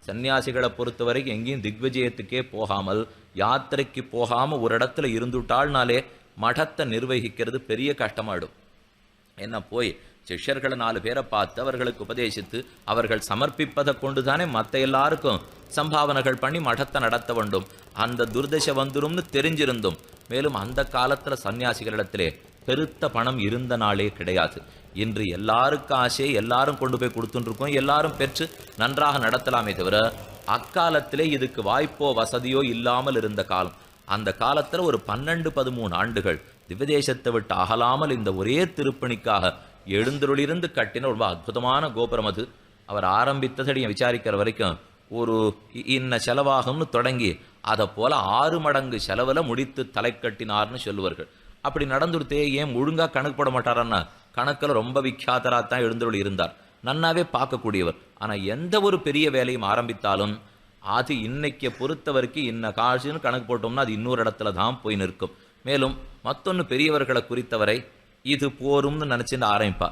சன்னியாசிகளை பொறுத்த வரைக்கும் எங்கேயும் திக்விஜயத்துக்கே போகாமல் யாத்திரைக்கு போகாமல் ஒரு இடத்துல இருந்துட்டாள்னாலே மடத்தை நிர்வகிக்கிறது பெரிய கஷ்டமாயிடும். என்ன போய் சிஷ்யர்களை 4 பேரை பார்த்து அவர்களுக்கு உபதேசித்து அவர்கள் சமர்ப்பிப்பதை கொண்டு தானே மற்ற எல்லாருக்கும் சம்பாவனைகள் பண்ணி மடத்தை நடத்த வேண்டும். அந்த துர்தசை வந்துரும்னு தெரிஞ்சிருந்தும் மேலும் அந்த காலத்தில் சன்னியாசிகளிடத்திலே பெருத்த பணம் இருந்த நாளே கிடையாது. இன்று எல்லாருக்கும் ஆசை, எல்லாரும் கொண்டு போய் கொடுத்துருக்கோம், எல்லாரும் பெற்று நன்றாக நடத்தலாமே தவிர அக்காலத்திலே இதுக்கு வாய்ப்போ வசதியோ இல்லாமல் இருந்த காலம். அந்த காலத்தில் ஒரு 12-13 ஆண்டுகள் திவ்யதேசத்தை விட்டு அகலாமல் இந்த ஒரே திருப்பணிக்காக எழுந்தருளிருந்து கட்டின ரொம்ப அற்புதமான கோபுரம் அது. அவர் ஆரம்பித்ததடியை விசாரிக்கிற வரைக்கும் ஒரு இன்ன செலவாகும்னு தொடங்கி அதை போல 6 மடங்கு செலவில் முடித்து தலை கட்டினார்னு சொல்லுவார்கள். அப்படி நடந்துடுத்தே ஏன் ஒழுங்காக கணக்கு போட மாட்டாரன்னா கணக்கில் ரொம்ப விக்கியாத்தராகத்தான் எழுந்தருள் இருந்தார், நன்னாவே பார்க்கக்கூடியவர். ஆனால் எந்த ஒரு பெரிய வேலையும் ஆரம்பித்தாலும் அது இன்னைக்கு பொறுத்த வரைக்கும் இன்ன காசுன்னு கணக்கு போட்டோம்னா அது இன்னொரு இடத்துல தான் போய் நிற்கும். மேலும் மற்றொன்று பெரியவர்களை குறித்தவரை இது போரும்னு நினச்சிட்டு ஆரம்பிப்பா.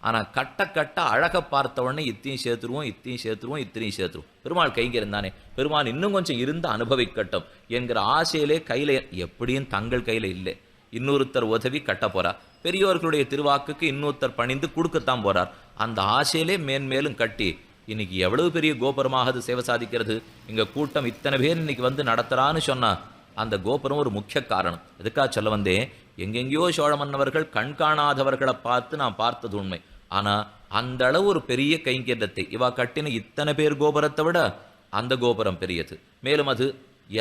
ஆனால் கட்ட கட்ட அழகை பார்த்த உடனே இத்தையும் சேர்த்துருவோம், இத்தையும் சேர்த்துருவோம், இத்தனையும் சேர்த்துருவோம். பெருமாள் கைங்கிருந்தானே, பெருமாள் இன்னும் கொஞ்சம் இருந்து அனுபவிக்கட்டும் என்கிற ஆசையிலே கையில் எப்படியும் தங்கள் கையில் இல்லை. இன்னொருத்தர் உதவி கட்ட போறார், பெரியோர்களுடைய திருவாக்குக்கு இன்னொருத்தர் பணிந்து கொடுக்கத்தான் போறார். அந்த ஆசையிலே மேன்மேலும் கட்டி இன்னைக்கு எவ்வளவு பெரிய கோபுரமாக அது சேவை சாதிக்கிறது. இங்க கூட்டம் இத்தனை பேர் இன்னைக்கு வந்து நடத்துறான்னு சொன்னா அந்த கோபுரம் ஒரு முக்கிய காரணம். எதுக்காக சொல்ல வந்தேன், எங்கெங்கேயோ சோழ மன்னவர்கள் கண்காணாதவர்களை பார்த்து நான் பார்த்தது உண்மை. ஆனா அந்த அளவு ஒரு பெரிய கைங்கரியத்தை இவா கட்டின இத்தனை பேர் கோபுரத்தை விட அந்த கோபுரம் பெரியது. மேலும் அது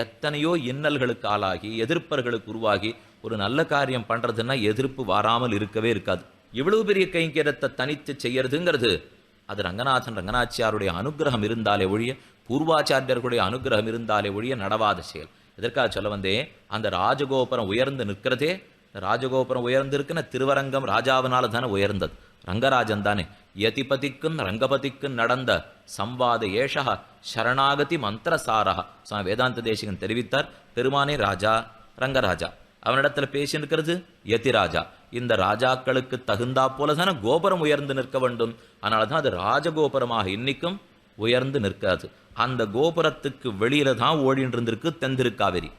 எத்தனையோ இன்னல்களுக்கு ஆளாகி எதிர்ப்பர்களுக்கு உருவாகி ஒரு நல்ல காரியம் பண்றதுன்னா எதிர்ப்பு வராமல் இருக்கவே இருக்காது. இவ்வளவு பெரிய கைங்கரியத்தை தனித்து செய்யறதுங்கிறது அது ரங்கநாச்சியாருடைய அனுகிரகம் இருந்தாலே ஒழிய, பூர்வாச்சாரியர்களுடைய அனுகிரகம் இருந்தாலே ஒழிய நடவாத செயல். எதற்காக சொல்ல வந்தே, அந்த ராஜகோபுரம் உயர்ந்து நிற்கிறதே, ராஜகோபுரம் உயர்ந்து இருக்குன்னா திருவரங்கம் ராஜாவினால தானே உயர்ந்தது, ரங்கராஜன் தானே. யதிபதிக்கும் ரங்கபதிக்கும் நடந்த சம்வாத ஏஷா சரணாகதி மந்திரசாரா சுவாமி வேதாந்த தேசிகன் தெரிவித்தார். பெருமானே ராஜா, ரங்கராஜா, அவனிடத்துல பேசி நிற்கிறது யதிராஜா. இந்த ராஜாக்களுக்கு தகுந்தா போல தானே கோபுரம் உயர்ந்து நிற்க வேண்டும். அதனால தான் அது ராஜகோபுரமாக இன்னைக்கும் உயர்ந்து நிற்காது. அந்த கோபுரத்துக்கு வெளியில தான் ஓடின்னு இருந்திருக்கு தென்திருக்காவேரி.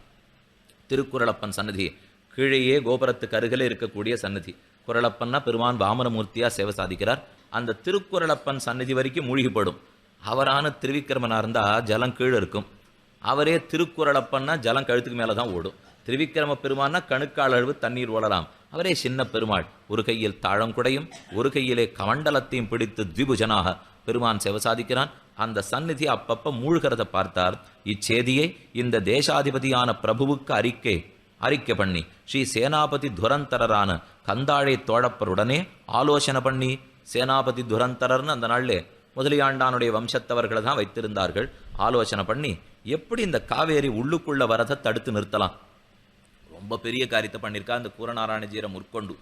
திருக்குறளப்பன் சன்னதி கீழேயே கோபுரத்துக்கு அருகிலே இருக்கக்கூடிய சன்னதி. குரளப்பன்னா பெருமான் வாமனமூர்த்தியா சேவை சாதிக்கிறார். அந்த திருக்குறளப்பன் சன்னதி வரைக்கும் மூழ்கிப்படும். அவரான திருவிக்கிரமனா இருந்தா ஜலம் கீழே இருக்கும், அவரே திருக்குறளப்பன்னா ஜலம் கழுத்துக்கு மேலே தான் ஓடும். திருவிக்கிரம பெருமானா கணுக்கால் அளவு தண்ணீர் ஓடலாம், அவரே சின்ன பெருமாள். ஒரு கையில் தாழங்குடையும் ஒரு கையிலே கமண்டலத்தையும் பிடித்து த்விபுஜனாக பெருமான் சேவை சாதிக்கிறான். அந்த சந்நிதி அப்பப்ப மூழ்கிறத பார்த்தார். இச்செய்தியை இந்த தேசாதிபதியான பிரபுவுக்கு அறிக்கை பண்ணி ஸ்ரீ சேனாபதி துரந்தரரான கந்தாழை தோழப்பருடனே ஆலோசனை பண்ணி, சேனாபதி துரந்தரர்னு அந்த நாளிலே முதலியாண்டானுடைய வம்சத்தவர்களை தான் வைத்திருந்தார்கள். ஆலோசனை பண்ணி எப்படி இந்த காவேரி உள்ளுக்குள்ள வரதை தடுத்து நிறுத்தலாம். ரொம்ப பெரிய காரியத்தை பண்ணியிருக்கா. இந்த கூரநாராயணஜீரை முற்கொண்டு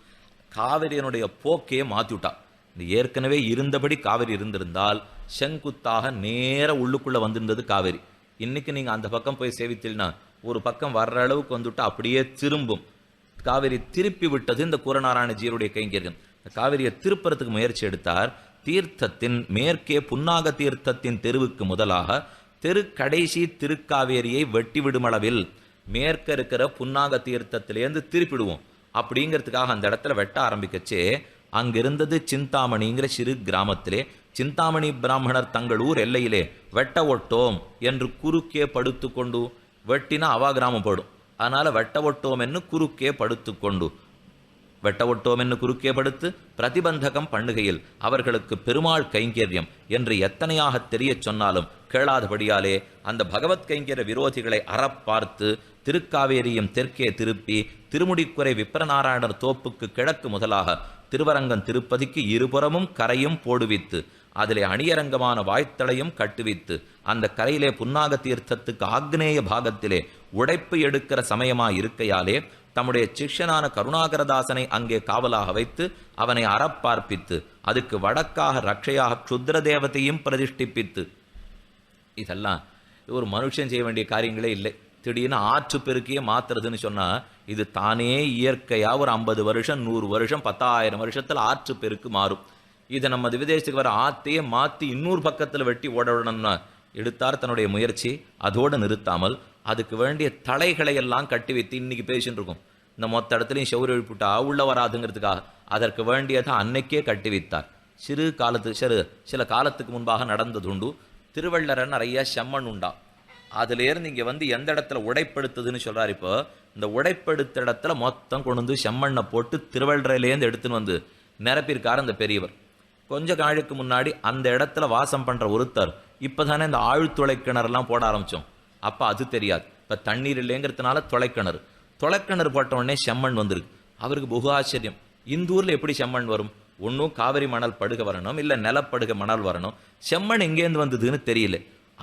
காவிரியினுடைய போக்கையே மாற்றிவிட்டா. இந்த ஏற்கனவே இருந்தபடி காவிரி இருந்திருந்தால் செங்குத்தாக நேர உள்ளுக்குள்ள வந்திருந்தது காவேரி. இன்னைக்கு நீங்க அந்த பக்கம் போய் சேவித்தீங்கன்னா ஒரு பக்கம் வர்ற அளவுக்கு வந்துட்டு அப்படியே திரும்பும். காவிரி திருப்பி விட்டது இந்த கூரநாராயணஜீருடைய கைங்கரியம். காவிரியை திருப்பறதுக்கு முயற்சி எடுத்தார். தீர்த்தத்தின் மேற்கே புன்னாக தீர்த்தத்தின் தெருவுக்கு முதலாக தெரு கடைசி திருக்காவேரியை வெட்டி விடுமளவில் மேற்க இருக்கிற புன்னாக தீர்த்தத்திலேருந்து திருப்பிடுவோம் அப்படிங்கிறதுக்காக அந்த இடத்துல வெட்ட ஆரம்பிக்கச்சே அங்கிருந்தது சிந்தாமணிங்கிற சிறு கிராமத்திலே சிந்தாமணி பிராமணர் தங்கள் ஊர் எல்லையிலே வெட்ட ஒட்டோம் என்று குறுக்கே படுத்து கொண்டு, வெட்டினா அவா கிராமம் போடும், அதனால வெட்ட ஒட்டோம் என்று குறுக்கே படுத்து கொண்டு, வெட்ட ஒட்டோம் என்று குறுக்கே படுத்து பிரதிபந்தகம் பண்ணுகையில் அவர்களுக்கு பெருமாள் கைங்கரியம் என்று எத்தனையாக தெரிய சொன்னாலும் கேளாதபடியாலே அந்த பகவத் கைங்கர விரோதிகளை அறப்பார்த்து திருக்காவேரியும் தெற்கே திருப்பி திருமுடிக்குறை விப்ரநாராயணர் தோப்புக்கு கிழக்கு முதலாக திருவரங்கம் திருப்பதிக்கு இருபுறமும் கரையும் போடுவித்து அதிலே அணியரங்கமான வாய்த்தளையும் கட்டுவித்து அந்த கரையிலே புன்னாக தீர்த்தத்துக்கு ஆக்னேய பாகத்திலே உடைப்பு எடுக்கிற சமயமாய் இருக்கையாலே தம்முடைய சிஷ்யனான கருணாகரதாசனை அங்கே காவலாக வைத்து அவனை அறப்பார்ப்பித்து அதுக்கு வடக்காக ரட்சையாக க்ஷுத்ர தேவத்தையும் பிரதிஷ்டிப்பித்து, இதெல்லாம் ஒரு மனுஷன் செய்ய வேண்டிய காரியங்களே இல்லை. திடீர்னு ஆற்று பெருக்கியே மாத்துறதுன்னு சொன்னா இது தானே இயற்கையா ஒரு 50 வருஷம் 100 வருஷம் 10,000 வருஷத்துல ஆற்று பெருக்கு மாறும். இதை நம்ம விதேசத்துக்கு வர ஆத்தையே மாத்தி இன்னொரு பக்கத்துல வெட்டி ஓட விடணும்னா எடுத்தார் தன்னுடைய முயற்சி. அதோடு நிறுத்தாமல் அதுக்கு வேண்டிய தலைகளை எல்லாம் கட்டி வைத்து இன்னைக்கு பேசிட்டு இருக்கும். இந்த மொத்த இடத்துலையும் செவுறு எழுப்பிட்டா உள்ள வராதுங்கிறதுக்காக அதற்கு வேண்டியதை அன்னைக்கே கட்டி வைத்தார். சில காலத்துக்கு முன்பாக நடந்ததுண்டு. திருவள்ளரை நிறைய செம்மண் உண்டா. அதுலேருந்து இங்கே வந்து எந்த இடத்துல உடைப்படுத்துதுன்னு சொல்கிறார். இப்போ இந்த உடைப்படுத்த இடத்துல மொத்தம் கொண்டு வந்து செம்மண்ணை போட்டு திருவள்ளரையிலேருந்து எடுத்துன்னு வந்து நிரப்பியிருக்கார் அந்த பெரியவர். கொஞ்சம் நாளுக்கு முன்னாடி அந்த இடத்துல வாசம் பண்ணுற ஒருத்தர் இப்போ தானே இந்த ஆழ்துளை கிணறுலாம் போட ஆரம்பித்தோம். அப்போ அது தெரியாது. இப்போ தண்ணீர் இல்லைங்கிறதுனால தொலைக்கிணறு போட்ட உடனே செம்மண் வந்துருக்கு. அவருக்கு பகு ஆச்சரியம். இந்த ஊரில் எப்படி செம்மண் வரும்? ஒன்றும் காவிரி மணல் படுகை வரணும், இல்லை நிலப்படுகை மணல் வரணும். செம்மண் எங்கேருந்து வந்ததுன்னு தெரியல.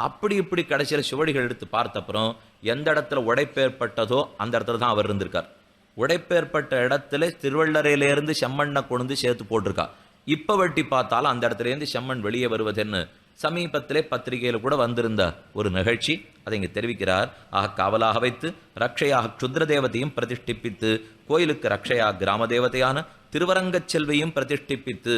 அப்படி இப்படி கடைசியில் சுவடிகள் எடுத்து பார்த்தப்புறம் எந்த இடத்துல உடைப்பேற்பட்டதோ அந்த இடத்துல தான் அவர் இருந்திருக்கார். உடைப்பேற்பட்ட இடத்துல திருவள்ளரையிலேருந்து செம்மண்ணை கொண்டு சேர்த்து போட்டிருக்கா. இப்போ வெட்டி பார்த்தாலும் அந்த இடத்துலேருந்து செம்மண் வெளியே வருவதுன்னு சமீபத்திலே பத்திரிகையில் கூட வந்திருந்த ஒரு நிகழ்ச்சி. அதை இங்கே தெரிவிக்கிறார். காவலாக வைத்து ரக்ஷையாக க்ஷுத்ர தேவதையும் பிரதிஷ்டிப்பித்து, கோயிலுக்கு ரக்ஷையாக கிராம தேவதையான திருவரங்கச் செல்வியும் பிரதிஷ்டிப்பித்து.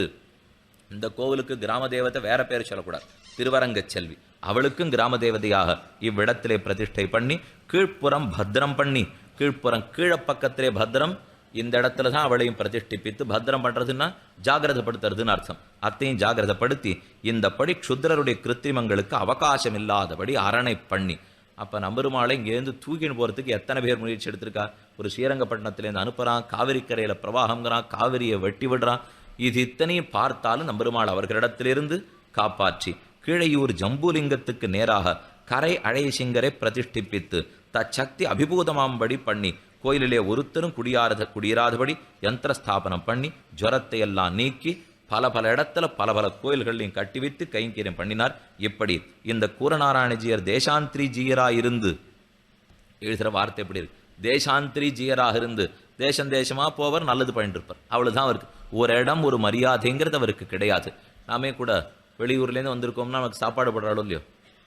இந்த கோவிலுக்கு கிராம தேவதை வேற பேர் சொல்லக்கூடாது, திருவரங்கச் செல்வி. அவளுக்கும் கிராம தேவதையாக இவ்விடத்திலே பிரதிஷ்டை பண்ணி, கீழ்ப்புறம் பத்திரம் பண்ணி, கீழ்ப்புறம் கீழப்பக்கத்திலே பத்திரம், இந்த இடத்துல தான் அவளையும் பிரதிஷ்டிப்பித்து. பத்திரம் பண்றதுன்னா ஜாகிரதப்படுத்துறதுன்னு அர்த்தம். அத்தையும் ஜாகிரதப்படுத்தி இந்த படி க்ஷுத்ரருடைய கிருத்திரிமங்களுக்கு அவகாசம் இல்லாதபடி அரணை பண்ணி. அப்போ நம்பெருமாளை இங்கேருந்து தூக்கின்னு போகிறதுக்கு எத்தனை பேர் முயற்சி எடுத்திருக்கா? ஒரு ஸ்ரீரங்கப்பட்டினத்துலேருந்து அனுப்புகிறான், காவிரிக்கரையில் பிரவாகங்கிறான், காவிரியை வெட்டி விடுறான். இது இத்தனையும் பார்த்தாலும் நம்பெருமாள் அவர்களிடத்திலிருந்து காப்பாற்றி கீழையூர் ஜம்புலிங்கத்துக்கு நேராக கரை அழைசிங்கரை பிரதிஷ்டிப்பித்து தச்சக்தி அபிபூதமாம்படி பண்ணி, கோயிலிலே ஒருத்தரும் குடியேறாதபடி யந்திர ஸ்தாபனம் பண்ணி, ஜுரத்தை எல்லாம் நீக்கி பல இடத்துல பல கோயில்களையும் கட்டி வைத்து கைங்கரியம் பண்ணினார். இப்படி இந்த கூரநாராயணஜியர் தேசாந்திரி ஜீயரா இருந்து, எழுதுகிற வார்த்தை எப்படி இருக்கு, தேசாந்திரி ஜீயராக இருந்து தேசமா போவர், நல்லது பண்ணிட்டு இருப்பார். அவ்வளவுதான் அவருக்கு. ஒரு இடம் ஒரு மரியாதைங்கிறது அவருக்கு கிடையாது. நாமே கூட வெளியூர்லேருந்து வந்திருக்கோம்னா நமக்கு சாப்பாடு போடுறாளோ இல்லையோ,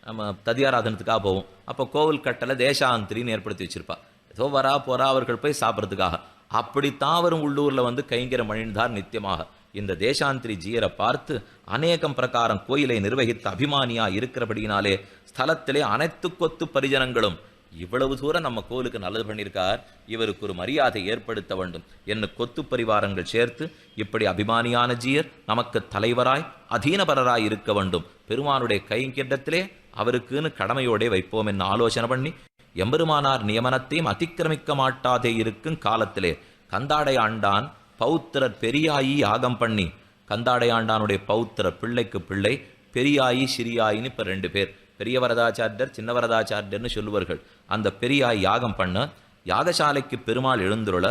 நம்ம ததியாராதனத்துக்காக போவோம். அப்போ கோவில் கட்டளை தேசாந்திரின்னு ஏற்படுத்தி வச்சிருப்பா. ஏதோ வரா போறா அவர்கள் போய் சாப்பிட்றதுக்காக. அப்படித்தான் அவரும் உள்ளூரில் வந்து கைங்கரம் அணிந்தார் நித்தியமாக. இந்த தேசாந்திரி ஜீயரை பார்த்து அநேகம் பிரகாரம் கோயிலை நிர்வகித்த அபிமானியா இருக்கிறபடியினாலே ஸ்தலத்திலே அனைத்து கொத்து பரிஜனங்களும் இவ்வளவு தூரம் நம்ம கோவிலுக்கு நல்லது பண்ணியிருக்கார், இவருக்கு ஒரு மரியாதை ஏற்படுத்த வேண்டும் என்ன கொத்து பரிவாரங்கள் சேர்த்து இப்படி அபிமானியான ஜீயர் நமக்கு தலைவராய் அதீனபரராய் இருக்க வேண்டும். பெருமானுடைய கைங்கிடத்திலே அவருக்குன்னு கடமையோடே வைப்போம் என்ன ஆலோசனை பண்ணி, எம்பெருமானார் நியமனத்தையும் அதிக்கிரமிக்க மாட்டாதே இருக்கும் காலத்திலே கந்தாடை ஆண்டான் பௌத்திரர் பெரியாயி யாகம் பண்ணி, கந்தாடை ஆண்டானுடைய பௌத்திரர் பிள்ளைக்கு பிள்ளை பெரியாயி சிறியாயின்னு இப்போ 2 பேர், பெரிய வரதாச்சாரியர் சின்ன வரதாச்சாரியர்னு சொல்லுவார்கள். அந்த பெரியாய் யாகம் பண்ண யாகசாலைக்கு பெருமாள் எழுந்துருள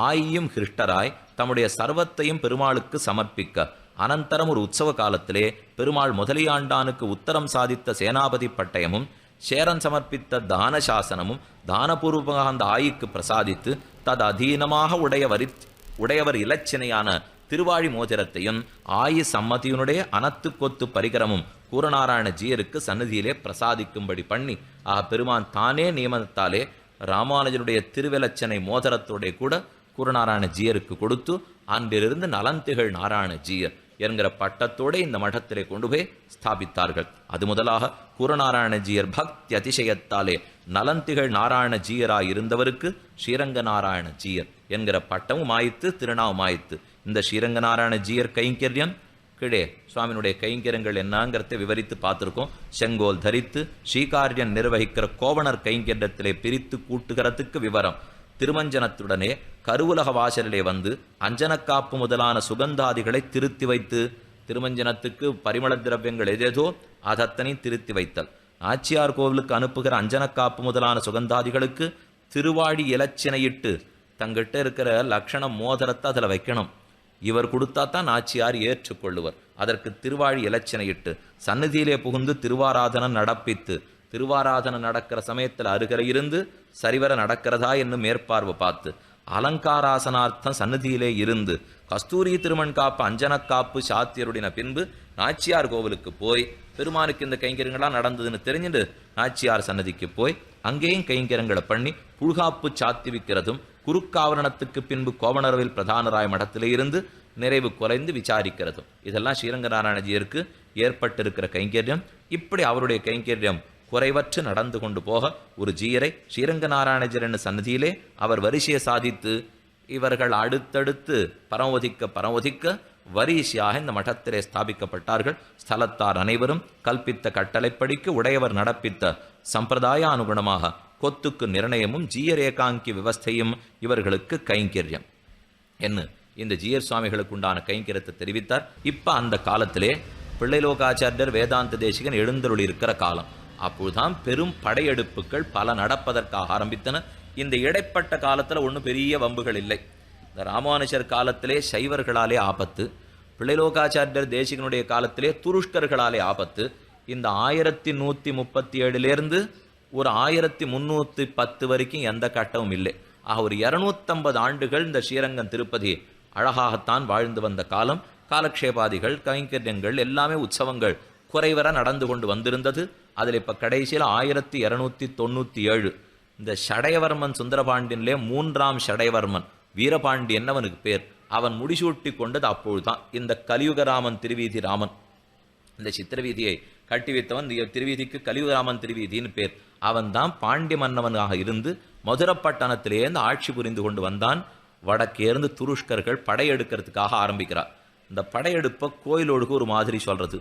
ஆயும் ஹிருஷ்டராய் தம்முடைய சர்வத்தையும் பெருமாளுக்கு சமர்ப்பிக்க, அனந்தரம் ஒரு உற்சவ காலத்திலே பெருமாள் முதலியாண்டானுக்கு உத்தரம் சாதித்த சேனாபதி பட்டயமும் சேரன் சமர்ப்பித்த தான சாசனமும் தானபூர்வமாக அந்த ஆய்க்கு பிரசாதித்து தது அதீனமாக உடையவர் இலச்சினையான திருவாழி மோதிரத்தையும் ஆயி சம்மதியினுடைய அனத்து கொத்து பரிகரமும் கூரநாராயண ஜீயருக்கு சன்னதியிலே பிரசாதிக்கும்படி பண்ணி, பெருமான் தானே நியமனத்தாலே ராமானுஜனுடைய திருவிலச்சனை மோதிரத்தோடைய கூட கூரநாராயண ஜீயருக்கு கொடுத்து அன்றிலிருந்து நலந்திகள் நாராயண ஜீயர் என்கிற பட்டத்தோடு இந்த மடத்திலே கொண்டு போய் ஸ்தாபித்தார்கள். அது முதலாக கூரநாராயண ஜீயர் பக்தி அதிசயத்தாலே நலந்திகள் நாராயண ஜீயராய் இருந்தவருக்கு ஸ்ரீரங்க நாராயண ஜீயர் என்கிற பட்டமும் ஆயித்து, திருநாவும் ஆயித்து. இந்த ஸ்ரீரங்க நாராயண ஜீயர் கைங்கரியம் கீழே சுவாமியினுடைய கைங்கரியங்கள் என்னங்கிறத விவரித்து பார்த்துருக்கோம். செங்கோல் தரித்து ஸ்ரீகாரியன் நிர்வகிக்கிற கோவணர் கைங்கரியத்திலே பிரித்து கூட்டுகிறதுக்கு விவரம். திருமஞ்சனத்துடனே கருவுலக வாசலிலே வந்து அஞ்சனக்காப்பு முதலான சுகந்தாதிகளை திருத்தி வைத்து, திருமஞ்சனத்துக்கு பரிமள திரவியங்கள் எதேதோ அதத்தனையும் திருத்தி வைத்தல். நாச்சியார் கோவிலுக்கு அனுப்புகிற அஞ்சனக்காப்பு முதலான சுகந்தாதிகளுக்கு திருவாழி இலச்சினையிட்டு தங்கிட்ட இருக்கிற லக்ஷண மோதிரத்தை அதில் வைக்கணும். இவர் கொடுத்தா தான் நாச்சியார் ஏற்றுக்கொள்ளுவர். அதற்கு திருவாழி இலச்சினையிட்டு சந்நிதியிலே புகுந்து திருவாராதனம் நடப்பித்து, திருவாராதனம் நடக்கிற சமயத்தில் அருகரை இருந்து சரிவர நடக்கிறதா என்னும் மேற்பார்வை பார்த்து, அலங்காராசனார்த்தம் சந்நிதியிலே இருந்து கஸ்தூரி திருமண் காப்பு அஞ்சனக்காப்பு சாத்தியருடின பின்பு நாச்சியார் கோவிலுக்கு போய் பெருமானுக்கு இந்த கைங்கரியங்களாம் நடந்ததுன்னு தெரிஞ்சுட்டு நாச்சியார் சன்னதிக்கு போய் அங்கேயும் கைங்கரங்களை பண்ணி புல்காப்பு சாத்தி வைக்கிறதும், குறுக்காவரணத்துக்கு பின்பு கோவணரவில் பிரதானராய் மடத்திலே இருந்து நிறைவு குறைந்து விசாரிக்கிறதும், இதெல்லாம் ஸ்ரீரங்க நாராயணஜியருக்கு ஏற்பட்டிருக்கிற கைங்கரியம். இப்படி அவருடைய கைங்கரியம் குறைவற்று நடந்து கொண்டு போக ஒரு ஜீயரை ஸ்ரீரங்கநாராயணஜரன் சன்னதியிலே அவர் வரிசையை சாதித்து இவர்கள் அடுத்தடுத்து பரமோதிக்க வரிசையாக இந்த மடத்திலே ஸ்தாபிக்கப்பட்டார்கள். ஸ்தலத்தார் அனைவரும் கல்பித்த கட்டளைப்படிக்கு உடையவர் நடப்பித்த சம்பிரதாய அனுகுணமாக கொத்துக்கு நிர்ணயமும் ஜீயரேகாங்கி விவஸ்தையும் இவர்களுக்கு கைங்கரியம் என்ன இந்த ஜீயர் சுவாமிகளுக்கு உண்டான கைங்கரியத்தை தெரிவித்தார். இப்ப அந்த காலத்திலே பிள்ளைலோகாச்சாரியர் வேதாந்த தேசிகன் எழுந்தருளி இருக்கிற காலம். அப்போதுதான் பெரும் படையெடுப்புகள் பல நடப்பதற்காக ஆரம்பித்தன. இந்த இடைப்பட்ட காலத்துல ஒன்றும் பெரிய வம்புகள் இல்லை. இந்த ராமானுஜர் காலத்திலே சைவர்களாலே ஆபத்து, பிள்ளைலோகாச்சாரியர் தேசிகனுடைய காலத்திலே துருஷ்கர்களாலே ஆபத்து. இந்த 1137 ஒரு 1310 வரைக்கும் எந்த கட்டமும் இல்லை. ஆக ஒரு 250 ஆண்டுகள் இந்த ஸ்ரீரங்கம் திருப்பதி அழகாகத்தான் வாழ்ந்து வந்த காலம். காலக்ஷேபாதிகள் கைங்கரியங்கள் எல்லாமே உற்சவங்கள் குறைவர நடந்து கொண்டு வந்திருந்தது. அதில் இப்ப கடைசியில் 1297 இந்த ஷடையவர்மன் சுந்தரபாண்டியன்லே 3ஆம் ஷடையவர்மன் வீரபாண்டியன் அவனுக்கு பேர். அவன் முடிசூட்டி கொண்டது அப்பொழுதுதான் இந்த கலியுகராமன் திருவீதி ராமன். இந்த சித்திரவீதியை கட்டி வைத்தவன் திருவீதிக்கு கலியுகராமன் திருவீதின்னு பேர். அவன் தான் பாண்டிய மன்னவனாக இருந்து மதுரப்பட்டணத்திலேருந்து ஆட்சி புரிந்து கொண்டு வந்தான். வடக்கேர்ந்து துருஷ்கர்கள் படையெடுக்கிறதுக்காக ஆரம்பிக்கிறார். இந்த படையெடுப்பை கோயிலோடுக்கு ஒரு மாதிரி சொல்றது,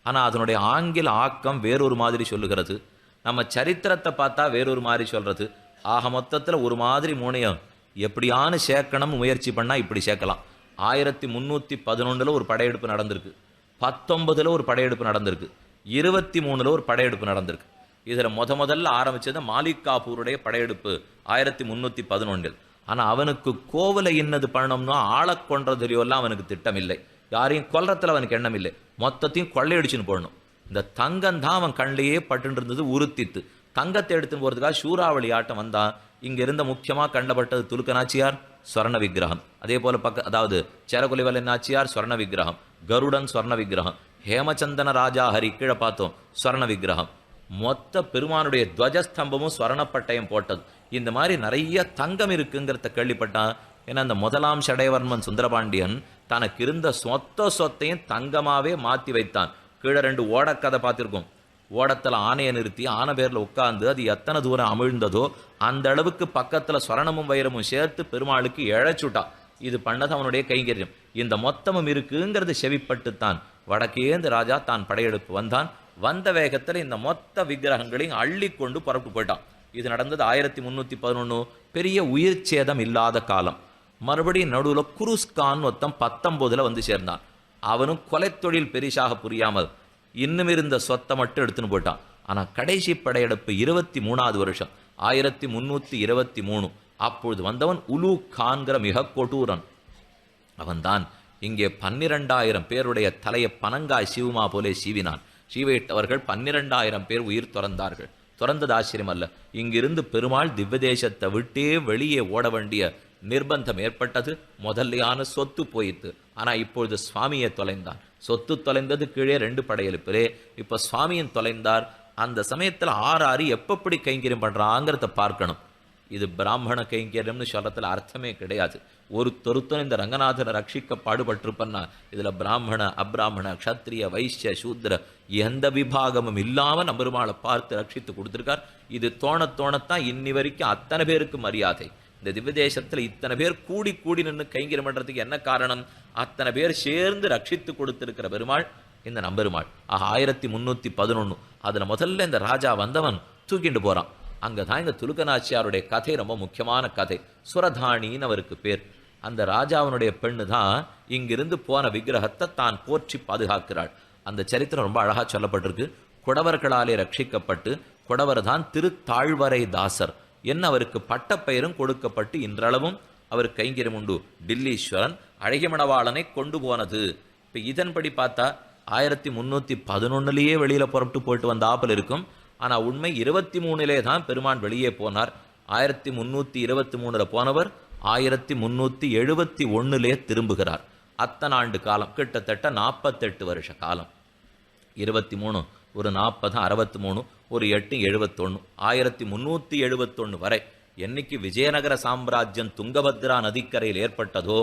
ஆனால் அதனுடைய ஆங்கில ஆக்கம் வேறொரு மாதிரி சொல்லுகிறது. நம்ம சரித்திரத்தை பார்த்தா வேறொரு மாதிரி சொல்றது. ஆக மொத்தத்தில் ஒரு மாதிரி மூணையும் எப்படியானு சேர்க்கணும் முயற்சி பண்ணால் இப்படி சேர்க்கலாம். 1311 ஒரு படையெடுப்பு நடந்திருக்கு, 19 ஒரு படையெடுப்பு நடந்திருக்கு, 23 ஒரு படையெடுப்பு நடந்திருக்கு. இதில் முதல்ல ஆரம்பிச்சது மாலிக் காபூருடைய படையெடுப்பு 1311. ஆனால் அவனுக்கு கோவிலை இன்னது பண்ணணும்னா ஆளை கொன்றதுலையோல்லாம் அவனுக்கு திட்டம் இல்லை, யாரையும் கொல்றதுல அவனுக்கு எண்ணம் இல்லை, மொத்தத்தையும் கொள்ளையடிச்சுன்னு போடணும். இந்த தங்கம் தான் அவன் கண்ணிலேயே பட்டு இருந்தது. உறுத்தித்து தங்கத்தை எடுத்துன்னு போகிறதுக்காக சூறாவளி ஆட்டம் வந்தான். இங்க இருந்த முக்கியமாக கண்டப்பட்டது துலுக்க நாச்சியார் ஸ்வர்ண விக்கிரகம், அதே போல அதாவது சேரகுலிவல நாச்சியார் ஸ்வர்ண விக்கிரகம், கருடன் ஸ்வர்ண விக்கிரகம், ஹேமச்சந்தன ராஜா ஹரி கீழே பார்த்தோம் ஸ்வர்ண விக்கிரகம், மொத்த பெருமானுடைய துவஜஸ்தம்பமும் ஸ்வர்ணப்பட்டயம் போட்டது. இந்த மாதிரி நிறைய தங்கம் இருக்குங்கிறத கேள்விப்பட்டான். ஏன்னா அந்த 1ஆம் ஷடையவர்மன் சுந்தரபாண்டியன் தனக்கு இருந்த சொத்தையும் தங்கமாவே மாற்றி வைத்தான். கீழே 2 ஓடக்கதை பார்த்திருக்கோம். ஓடத்தில் ஆணையை நிறுத்தி ஆனை பேரில் உட்கார்ந்து அது எத்தனை தூரம் அமிழ்ந்ததோ அந்த அளவுக்கு பக்கத்தில் ஸ்வரணமும் வைரமும் சேர்த்து பெருமாளுக்கு இழைச்சுட்டான். இது பண்ணது அவனுடைய கைங்கரியம். இந்த மொத்தமும் இருக்குங்கிறது செவிப்பட்டுத்தான் வடக்கேந்து ராஜா தான் படையெடுப்பு வந்தான். வந்த வேகத்தில் இந்த மொத்த விக்கிரகங்களையும் அள்ளி கொண்டு புறப்பட்டு போயிட்டான். இது நடந்தது 1311. பெரிய உயிர் சேதம் இல்லாத காலம். மறுபடியும் நடுவில் குருஸ்கான் ஒருத்தன் 19 வந்து சேர்ந்தான். அவனும் கொலை தொழில் பெரிசாக புரியாமல் இன்னும் இருந்த சொத்தை மட்டும் எடுத்துன்னு போயிட்டான். ஆனால் கடைசி படையெடுப்பு 23வது வருஷம் 1323. அப்பொழுது வந்தவன் உலு கான்கிற மிக கொடூரன். அவன்தான் இங்கே 12,000 பேருடைய தலையை பனங்காய் சிவுமா போலே சீவினான். சீவையிட்டவர்கள் 12,000 பேர் உயிர் துறந்தார்கள். துறந்தது ஆச்சரியம் அல்ல. இங்கிருந்து பெருமாள் திவ்யதேசத்தை விட்டே வெளியே ஓட வேண்டிய நிர்பந்தம் ஏற்பட்டது. முதல்லையான சொத்து போயிட்டு. ஆனா இப்பொழுது சுவாமியை தொலைந்தான். சொத்து தொலைந்தது கீழே 2 படையெடுப்பிலே. இப்ப சுவாமியின் தொலைந்தார். அந்த சமயத்துல ஆறு எப்படி கைங்கரியம் பண்றாங்கிறத பார்க்கணும். இது பிராமண கைங்கரியம்னு சொல்றதுல அர்த்தமே கிடையாது. ஒருத்தொருத்தன் இந்த ரங்கநாதனை ரட்சிக்க பாடுபட்டிருப்பன்னா இதுல பிராமண அப்ராமண க்ஷத்ரிய வைசிய சூத்ர எந்த விபாகமும் இல்லாம நம்பெருமாளை பார்த்து ரட்சித்து கொடுத்திருக்கார். இது தோணத்தான் இன்னி வரைக்கும் அத்தனை பேருக்கு மரியாதை. இந்த திவ்யதேசத்துல இத்தனை பேர் கூடி நின்று கைங்கரியம் பண்றதுக்கு என்ன காரணம்? அத்தனை பேர் சேர்ந்து ரட்சித்து கொடுத்திருக்கிற பெருமாள் இந்த நம்பெருமாள். 1311 அதுல முதல்ல இந்த ராஜா வந்தவன் தூக்கிட்டு போறான். அங்கதான் இந்த துலுக்கநாச்சியாருடைய கதை ரொம்ப முக்கியமான கதை. சுரதாணின்னு அவருக்கு பேர். அந்த ராஜாவினுடைய பெண்ணு தான் இங்கிருந்து போன விக்கிரகத்தை தான் போற்றி பாதுகாக்கிறாள். அந்த சரித்திரம் ரொம்ப அழகா சொல்லப்பட்டிருக்கு. குடவர்களாலே ரட்சிக்கப்பட்டு குடவர் தான் திருத்தாழ்வரை தாசர் என்ன அவருக்கு பட்டப்பெயரும் கொடுக்கப்பட்டு இன்றளவும் அவர் கைங்கரியம் உண்டு. டில்லீஸ்வரன் அழகிமணவாளனை கொண்டு போனது. இப்ப இதன்படி பார்த்தா 1311 வெளியில புறப்பட்டு போயிட்டு வந்த ஆப்பல் இருக்கும். ஆனா உண்மை 23 தான் பெருமான் வெளியே போனார். 1323 போனவர் 1371 திரும்புகிறார். அத்தனை ஆண்டு காலம், கிட்டத்தட்ட 48 வருஷ காலம். 23 ஒரு 40 63 ஒரு 8 71 1371 வரை என்னைக்கு விஜயநகர சாம்ராஜ்யம் துங்கபத்ரா நதிக்கரையில் ஏற்பட்டதோ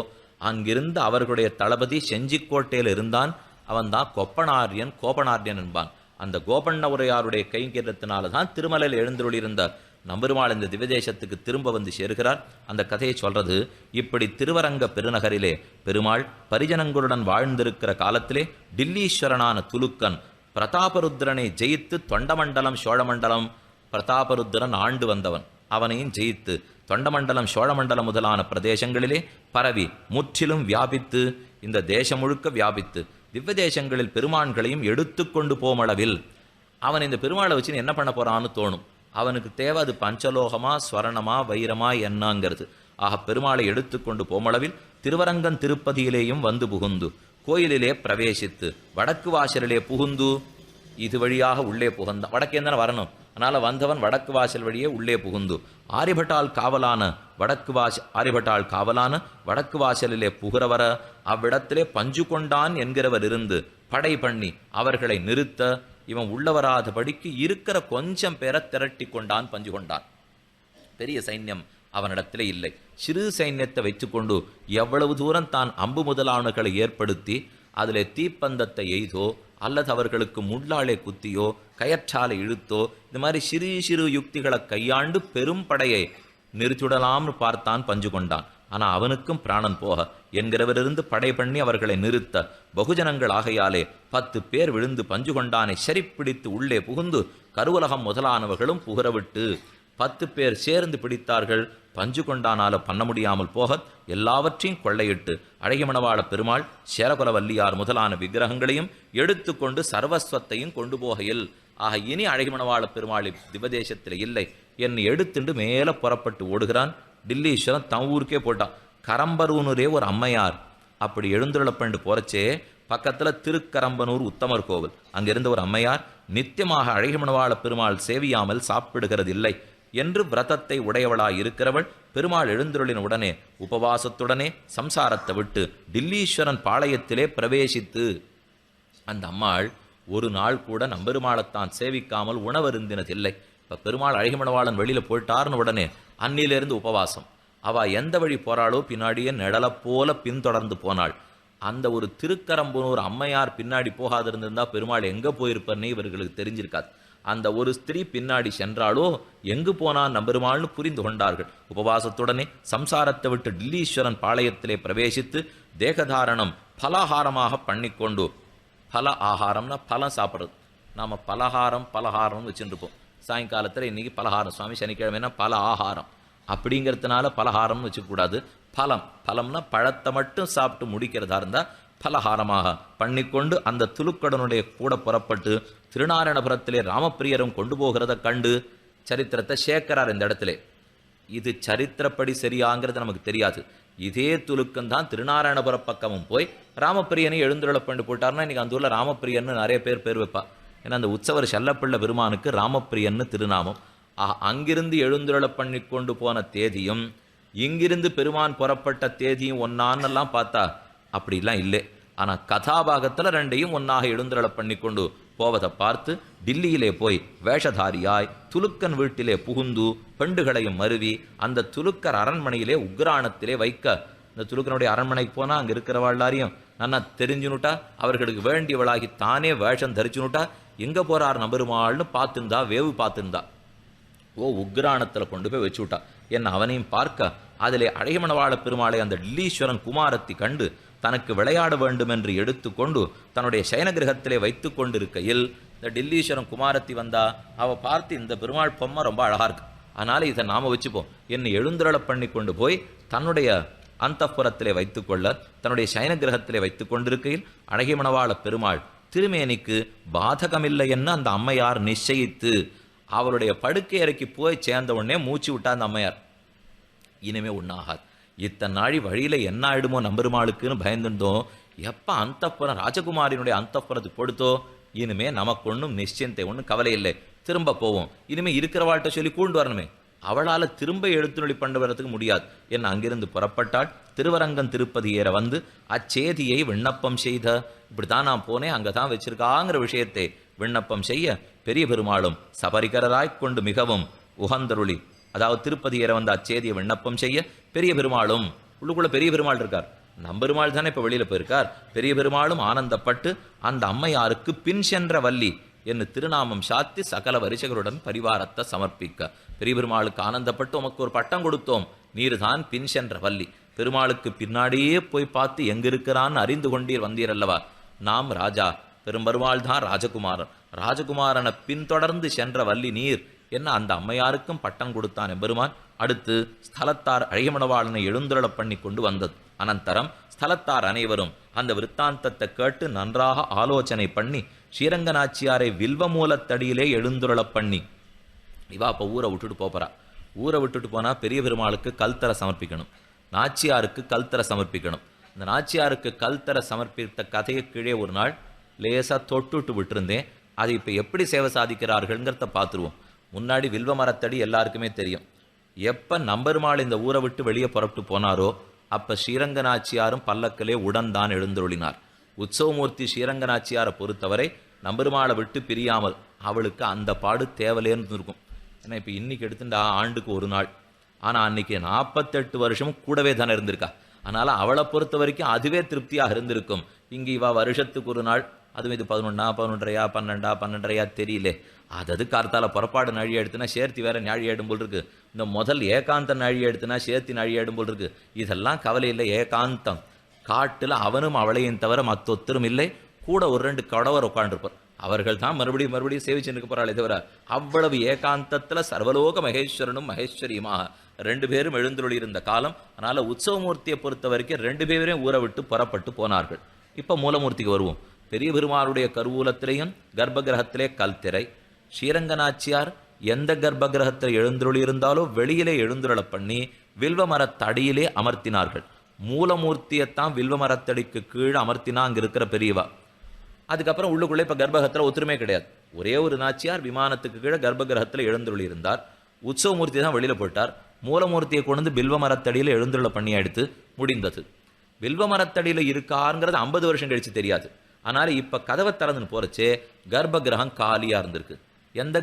அங்கிருந்து அவர்களுடைய தளபதி செஞ்சிக்கோட்டையில் இருந்தான். அவன் தான் கோபனார்யன் என்பான். அந்த கோபண்ண உரையாருடைய கைங்கரியத்தினால தான் திருமலையில் எழுந்தருளியிருந்த நம்பெருமாள் இந்த திவ்யதேசத்துக்கு திரும்ப வந்து சேருகிறார். அந்த கதையை சொல்றது இப்படி திருவரங்க பெருநகரிலே பெருமாள் பரிஜனங்களுடன் வாழ்ந்திருக்கிற காலத்திலே டில்லீஸ்வரனான துலுக்கன் பிரதாபருத்ரனை ஜெயித்து தொண்டமண்டலம் சோழமண்டலம், பிரதாபருத்ரன் ஆண்டு வந்தவன், அவனையும் ஜெயித்து தொண்டமண்டலம் சோழமண்டலம் முதலான பிரதேசங்களிலே பரவி முற்றிலும் வியாபித்து இந்த தேசம் முழுக்க வியாபித்து திவ்ய தேசங்களில் பெருமான்களையும் எடுத்து கொண்டு போமளவில் அவன் இந்த பெருமாளை வச்சு என்ன பண்ண போறான்னு தோணும். அவனுக்கு தேவை அது பஞ்சலோகமா ஸ்வரணமா வைரமா என்னங்கிறது. ஆக பெருமாளை எடுத்துக்கொண்டு போமளவில் திருவரங்கன் திருப்பதியிலேயும் வந்து புகுந்து கோயிலிலே பிரவேசித்து வடக்கு வாசலிலே புகுந்து இது வழியாக உள்ளே புகுந்தான். வடக்கே தானே வரணும், அதனால வந்தவன் வடக்கு வாசல் வழியே உள்ளே புகுந்து ஆரிபட்டால் காவலான வடக்கு வாசலிலே புகிறவர அவ்விடத்திலே பஞ்சு கொண்டான் என்கிறவர் இருந்து படை பண்ணி அவர்களை நிறுத்த இவன் உள்ளவராதபடிக்கு இருக்கிற கொஞ்சம் பேரை திரட்டி கொண்டான், பஞ்சு கொண்டான். பெரிய சைன்யம் அவனிடத்திலே இல்லை. சிறு சைன்யத்தை வைத்துக்கொண்டு எவ்வளவு தூரம் தான் அம்பு முதலானகளை ஏற்படுத்தி அதிலே தீப்பந்தத்தை எய்தோ அல்லது அவர்களுக்கு முள்ளாலே குத்தியோ கயற்றாலை இழுத்தோ இந்த மாதிரி சிறு சிறு யுக்திகளை கையாண்டு பெரும் படையை நிறுத்திடலாம்னு பார்த்தான், பஞ்சு கொண்டான். ஆனால் அவனுக்கும் பிராணன் போக என்கிறவரிருந்து படை பண்ணி அவர்களை நிறுத்த பகுஜனங்கள் ஆகையாலே 10 பேர் விழுந்து பஞ்சு கொண்டானை சரிப்பிடித்து உள்ளே புகுந்து கருவலகம் முதலானவர்களும் புகரவிட்டு 10 பேர் சேர்ந்து பிடித்தார்கள். பஞ்சு கொண்டானால பண்ண முடியாமல் போக எல்லாவற்றையும் கொள்ளையிட்டு அழகிமணவாள பெருமாள் சேரகுல வல்லியார் முதலான விக்கிரகங்களையும் எடுத்துக்கொண்டு சர்வஸ்வத்தையும் கொண்டு போகையில் ஆக இனி அழகிமணவாள பெருமாள் திவதேசத்தில் இல்லை என்னை எடுத்துண்டு மேலே புறப்பட்டு ஓடுகிறான். டில்லீஸ்வரன் தம் ஊருக்கே போட்டான். கரம்பரூனூரே ஒரு அம்மையார் அப்படி எழுந்துள்ளப்பண்டு போறச்சே பக்கத்தில் திருக்கரம்பனூர் உத்தமர் கோவில், அங்கிருந்த ஒரு அம்மையார் நித்தியமாக அழகிமணவாள பெருமாள் சேவியாமல் சாப்பிடுகிறதில்லை என்று விரதத்தை உடையவளாய் இருக்கிறவள் பெருமாள் எழுந்துருளின் உடனே உபவாசத்துடனே சம்சாரத்தை விட்டு டில்லீஸ்வரன் பாளையத்திலே பிரவேசித்து அந்த அம்மாள் ஒரு நாள் கூட நம்பெருமாளைத்தான் சேவிக்காமல் உணவருந்தினதில்லை. இப்போ பெருமாள் அழகிமணவாளன் வெளியில் போயிட்டார்னு உடனே அன்னிலிருந்து உபவாசம். அவள் எந்த வழி போறாளோ பின்னாடியே நிழலை போல பின்தொடர்ந்து போனாள். அந்த ஒரு திருக்கரம்பனூர் அம்மையார் பின்னாடி போகாதிருந்திருந்தா பெருமாள் எங்கே போயிருப்பன்னே இவர்களுக்கு தெரிஞ்சிருக்காது. அந்த ஒரு ஸ்திரீ பின்னாடி சென்றாலோ எங்கு போனான் நம்பெருமாள்னு புரிந்து கொண்டார்கள். உபவாசத்துடனே சம்சாரத்தை விட்டு டில்லீஸ்வரன் பாளையத்திலே பிரவேசித்து தேகதாரணம் பலகாரமாக பண்ணிக்கொண்டு, பல ஆகாரம்னா பலம் சாப்பிட்றது, நாம் பலகாரம்னு வச்சுருப்போம். சாயங்காலத்தில் இன்றைக்கி பலகாரம், சுவாமி சனிக்கிழமைனா பல ஆகாரம் அப்படிங்கிறதுனால பலகாரம்னு வச்சுக்கூடாது. பலம்னா பழத்தை மட்டும் சாப்பிட்டு முடிக்கிறதா இருந்தால் பலகாரமாக பண்ணிக்கொண்டு அந்த துலுக்கடனுடைய கூட புறப்பட்டு திருநாராயணபுரத்திலே ராமப்பிரியரும் கொண்டு போகிறத கண்டு சரித்திரத்தை சேர்க்கிறார் இந்த இடத்துல. இது சரித்திரப்படி சரியாங்கிறது நமக்கு தெரியாது. இதே துலுக்கந்தான் திருநாராயணபுர பக்கமும் போய் ராமப்பிரியனை எழுந்துருள பண்ணி போட்டார்னா இன்றைக்கி அந்த ஊரில் ராமப்பிரியன்னு நிறைய பேர் வைப்பா. ஏன்னா அந்த உற்சவர் செல்லப்பிள்ளை பெருமானுக்கு ராமப்பிரியன்னு திருநாமம். அங்கிருந்து எழுந்துருள பண்ணி கொண்டு போன தேதியும் இங்கிருந்து பெருமான் புறப்பட்ட தேதியும் ஒன்னான்னெல்லாம் பார்த்தா அப்படிலாம் இல்லை. ஆனால் கதாபாகத்தில் ரெண்டையும் ஒன்றாக எழுந்துருள பண்ணி கொண்டு போவதை பார்த்து டில்லியிலே போய் வேஷதாரியாய் துலுக்கன் வீட்டிலே புகுந்து பெண்டுகளையும் மருவி அந்த துலுக்கர் அரண்மனையிலே உக்ராணத்திலே வைக்க, இந்த துலுக்கனுடைய அரண்மனைக்கு போனால் அங்கே இருக்கிறவாழ்லாரையும் நல்லா தெரிஞ்சுனுட்டா, அவர்களுக்கு வேண்டியவளாகி தானே வேஷம் தரிச்சுனுட்டா, எங்கே போகிறார் நம்பெருமாள்னு பார்த்துருந்தா, வேவு பார்த்துருந்தா. உக்ராணத்தில் கொண்டு போய் வச்சு விட்டா. என்ன அவனையும் பார்க்க அதிலே அழகிமணவாள பெருமாளை அந்த டில்லீஸ்வரன் குமாரத்தை கண்டு தனக்கு விளையாட வேண்டும் என்று எடுத்துக்கொண்டு தன்னுடைய சயனகிரகத்திலே வைத்து கொண்டிருக்கையில் இந்த டில்லீஸ்வரன் குமாரத்தி வந்தா. அவள் பார்த்து இந்த பெருமாள் பொம்மை ரொம்ப அழகா இருக்கு, அதனால இதை நாம வச்சுப்போம் என்னை எழுந்துருள பண்ணி கொண்டு போய் தன்னுடைய அந்தப்புறத்திலே வைத்துக்கொள்ள தன்னுடைய சயனகிரகத்திலே வைத்து கொண்டிருக்கையில் அழகிமணவாள பெருமாள் திருமேனிக்கு பாதகமில்லை என்ன அந்த அம்மையார் நிச்சயித்து அவருடைய படுக்கை அறைக்கு போய் சேர்ந்த உடனே மூச்சு விட்டா அந்த அம்மையார். இனிமே ஒன்றாகாது, இத்தனை நாழி வழியில் என்ன ஆயிடுமோ நம்பெருமாளுக்குன்னு பயந்துட்டோம். எப்போ அந்தப்புறம் ராஜகுமாரியினுடைய அந்தப்புறத்துக்கு கொடுத்தோ இனிமே நமக்கு ஒன்றும் நிச்சயத்தை ஒன்றும் கவலை இல்லை, திரும்ப போவோம். இனிமேல் இருக்கிறவாழ்கிட்ட சொல்லி கூண்டு வரணுமே, அவளால் திரும்ப எழுத்துநொழி பண்ண வரதுக்கு முடியாது. என்ன அங்கிருந்து புறப்பட்டாள். திருவரங்கன் திருப்பதி ஏற வந்து அச்சேதியை விண்ணப்பம் செய்த, இப்படித்தான் நான் போனேன் அங்கே தான் வச்சிருக்காங்கிற விஷயத்தை விண்ணப்பம் செய்ய பெரிய பெருமாளும் சபரிகராய் கொண்டு மிகவும் உகந்தருளி, அதாவது திருப்பதி ஏற வந்து அச்சேதியை விண்ணப்பம் செய்ய பெரிய பெருமாளும், உள்ளுக்குள்ள பெரிய பெருமாள் இருக்கார், நம்பெருமாள் தானே இப்போ வெளியில் போயிருக்கார். பெரிய பெருமாளும் ஆனந்தப்பட்டு அந்த அம்மையாருக்கு பின் சென்ற வள்ளி என்று திருநாமம் சாத்தி சகல வரிசைகளுடன் பரிவாரத்தை சமர்ப்பிக்க. பெரிய பெருமாளுக்கு ஆனந்தப்பட்டு உமக்கு ஒரு பட்டம் கொடுத்தோம், நீர்தான் பின் சென்ற வள்ளி. பெருமாளுக்கு பின்னாடியே போய் பார்த்து எங்கிருக்கிறான்னு அறிந்து கொண்டீர் வந்தீர் அல்லவா. நாம் ராஜா, பெரும்பெருமாள் தான் ராஜகுமாரன், ராஜகுமாரனை பின்தொடர்ந்து சென்ற வள்ளி நீர் என்ன அந்த அம்மையாருக்கும் பட்டம் கொடுத்தான் எம்பெருமான். அடுத்து ஸ்தலத்தார் அழகிமணவாளனை எழுந்துருளப் பண்ணி கொண்டு வந்தது. அனந்தரம் ஸ்தலத்தார் அனைவரும் அந்த விற்த்தாந்தத்தை கேட்டு நன்றாக ஆலோசனை பண்ணி ஸ்ரீரங்கநாச்சியாரை வில்வமூலத்தடியிலே எழுந்துருளப் பண்ணி, இவா இப்போ ஊரை விட்டுட்டு போறா. ஊரை விட்டுட்டு போனா பெரிய பெருமாளுக்கு கல்தரை சமர்ப்பிக்கணும், நாச்சியாருக்கு கல்தரை சமர்ப்பிக்கணும். இந்த நாச்சியாருக்கு கல்தரை சமர்ப்பித்த கதையை கீழே ஒரு நாள் லேசாக தொட்டுட்டு விட்டுருந்தேன். அதை இப்போ எப்படி சேவை சாதிக்கிறார்கள்ங்கிறத பார்த்துருவோம். முன்னாடி வில்வ மரத்தடி எல்லாருக்குமே தெரியும். எப்போ நம்பெருமாள் இந்த ஊரை விட்டு வெளியே புறப்பட்டு போனாரோ அப்போ ஸ்ரீரங்கநாச்சியாரும் பல்லக்கிலே உடன் தான் எழுந்தருளினார். உற்சவமூர்த்தி ஸ்ரீரங்கநாச்சியாரை பொறுத்தவரை நம்பெருமாளை விட்டு பிரியாமல் அவளுக்கு அந்த பாடு தேவலேன்னு இருக்கும். ஏன்னா இப்போ இன்னைக்கு எடுத்துட்டா ஆண்டுக்கு ஒரு நாள், ஆனால் அன்னைக்கு 48 வருஷமும் கூடவே தானே இருந்திருக்கா. அதனால் அவளை பொறுத்த வரைக்கும் அதுவே திருப்தியாக இருந்திருக்கும். இங்கே இவா வருஷத்துக்கு ஒரு நாள், அதுவும் இது 11 11:30 12 12:30 தெரியலே. அது கார்த்தால புறப்பாடு நாழி எடுத்துனா சேர்த்தி வேற நாழி ஆடும் போல் இருக்கு. இந்த முதல் ஏகாந்த நாழி எடுத்துனா சேர்த்தி நாழி ஆடும் போல் இருக்கு. இதெல்லாம் கவலை இல்லை. ஏகாந்தம் காட்டில் அவனும் அவளையும் தவிர மற்றொத்தரும் இல்லை. கூட ஒரு 2 கடவர் உட்காண்டிருப்பார். அவர்கள் தான் மறுபடியும் சேவிச்சுன்னு போறாளே தவிர அவ்வளவு ஏகாந்தத்தில் சர்வலோக மகேஸ்வரனும் மகேஸ்வரியுமாக 2 பேரும் எழுந்துள்ளி இருந்த காலம். அதனால உற்சவமூர்த்தியை பொறுத்த வரைக்கும் 2 பேரையும் ஊரை விட்டு புறப்பட்டு போனார்கள். இப்போ மூலமூர்த்திக்கு வருவோம். பெரிய பெருமாளுடைய கருவூலத்திலேயும் கர்ப்பகிரகத்திலே கல்திரை. ஸ்ரீரங்கநாச்சியார் எந்த கர்ப்பகிரகத்தில் எழுந்துள்ளி இருந்தாலோ வெளியிலே எழுந்துருளப் பண்ணி வில்வ மரத்தடியிலே அமர்த்தினார்கள். மூலமூர்த்தியைத்தான் வில்வ மரத்தடிக்கு கீழே அமர்த்தினா அங்கே இருக்கிற பெரியவா. அதுக்கப்புறம் உள்ளுக்குள்ளே இப்போ கர்ப்பகிரகத்தில் ஒத்துருமே கிடையாது. ஒரே ஒரு நாச்சியார் விமானத்துக்கு கீழே கர்ப்பகிரகத்தில் எழுந்துள்ளி இருந்தார். உற்சவமூர்த்தி தான் வெளியில் போட்டார். மூலமூர்த்தியை கொண்டு வந்து வில்வ மரத்தடியில் எழுந்துருள பண்ணி எடுத்து முடிந்தது. வில்வ மரத்தடியில் இருக்காருங்கிறது 50 வருஷம் கழிச்சு தெரியாது. அதனால இப்போ கதவை திறந்துன்னு போறச்சே கர்ப்பகிரகம் காலியாக இருந்திருக்கு. எந்த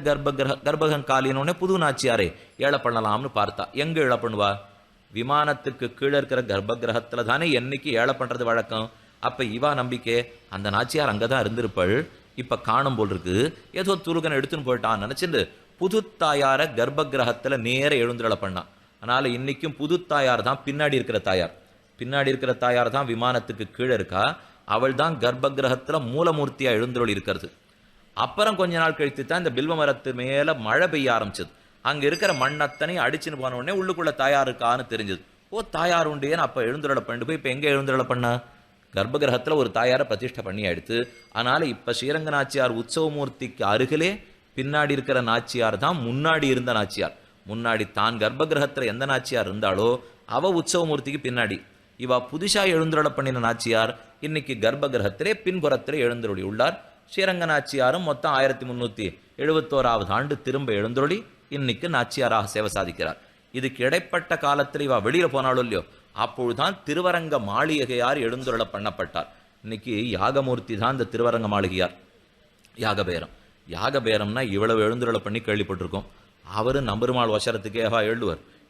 கர்ப்பகிரகம் காலினோடனே புது நாச்சியாரே ஏழை பண்ணலாம்னு பார்த்தா எங்கே ஏழை பண்ணுவா? விமானத்துக்கு கீழே இருக்கிற கர்ப்பகிரகத்தில் தானே என்னைக்கு ஏழை பண்ணுறது வழக்கம். அப்போ இவா நம்பிக்கை அந்த நாச்சியார் அங்கே தான் இருந்திருப்பாள். இப்போ காணும் போல் இருக்கு. ஏதோ துருகனை எடுத்துன்னு போயிட்டான்னு நினச்சிட்டு புது தாயாரை கர்ப்பகிரகத்தில் நேர எழுந்துருள பண்ணான். அதனால் இன்னைக்கும் புது தாயார் தான் பின்னாடி இருக்கிற தாயார். பின்னாடி இருக்கிற தாயார் தான் விமானத்துக்கு கீழே இருக்கா. அவள் தான் கர்ப்பகிரகத்தில் மூலமூர்த்தியாக எழுந்துருள் இருக்கிறது. அப்புறம் கொஞ்ச நாள் கழித்து தான் இந்த பில்வ மரத்து மேலே மழை பெய்ய ஆரம்பிச்சது. அங்கே இருக்கிற மண்ணத்தனையும் அடிச்சுன்னு போன உடனே உள்ளுக்குள்ள தாயார் இருக்கான்னு தெரிஞ்சது. ஓ தாயார் உண்டேன்னு அப்போ எழுந்துருள பண்ணிட்டு போய் இப்போ எங்கே எழுந்துருள பண்ண? கர்ப்பகிரகத்தில் ஒரு தாயாரை பிரதிஷ்டை பண்ணி ஆயிடுத்து. அதனால் இப்போ ஸ்ரீரங்க நாச்சியார் உற்சவமூர்த்திக்கு அருகிலே பின்னாடி இருக்கிற நாச்சியார் தான் முன்னாடி இருந்த நாச்சியார். முன்னாடி தான் கர்ப்பகிரகத்தில் எந்த நாச்சியார் இருந்தாலோ அவ உற்சவமூர்த்திக்கு பின்னாடி. இவா புதுசாக எழுந்துருள பண்ணின நாச்சியார் இன்னைக்கு கர்ப்பகிரகத்திலே பின்புறத்திலே எழுந்துருளி உள்ளார். ஸ்ரீரங்க நாச்சியாரும் மொத்தம் 1371 ஆண்டு திரும்ப எழுந்துருளி இன்னைக்கு நாச்சியாராக சேவை சாதிக்கிறார். இதுக்கு இடைப்பட்ட காலத்தில் இவா வெளியில் போனாலும் இல்லையோ அப்பொழுதுதான் திருவரங்க மாளிகையார் எழுந்துருள பண்ணப்பட்டார். இன்னைக்கு யாகமூர்த்தி தான் இந்த திருவரங்க மாளிகையார். யாகபேரம்னா இவ்வளவு எழுந்துருள பண்ணி கேள்விப்பட்டிருக்கோம். அவரு நம்பெருமாள் வசரத்துக்கேவா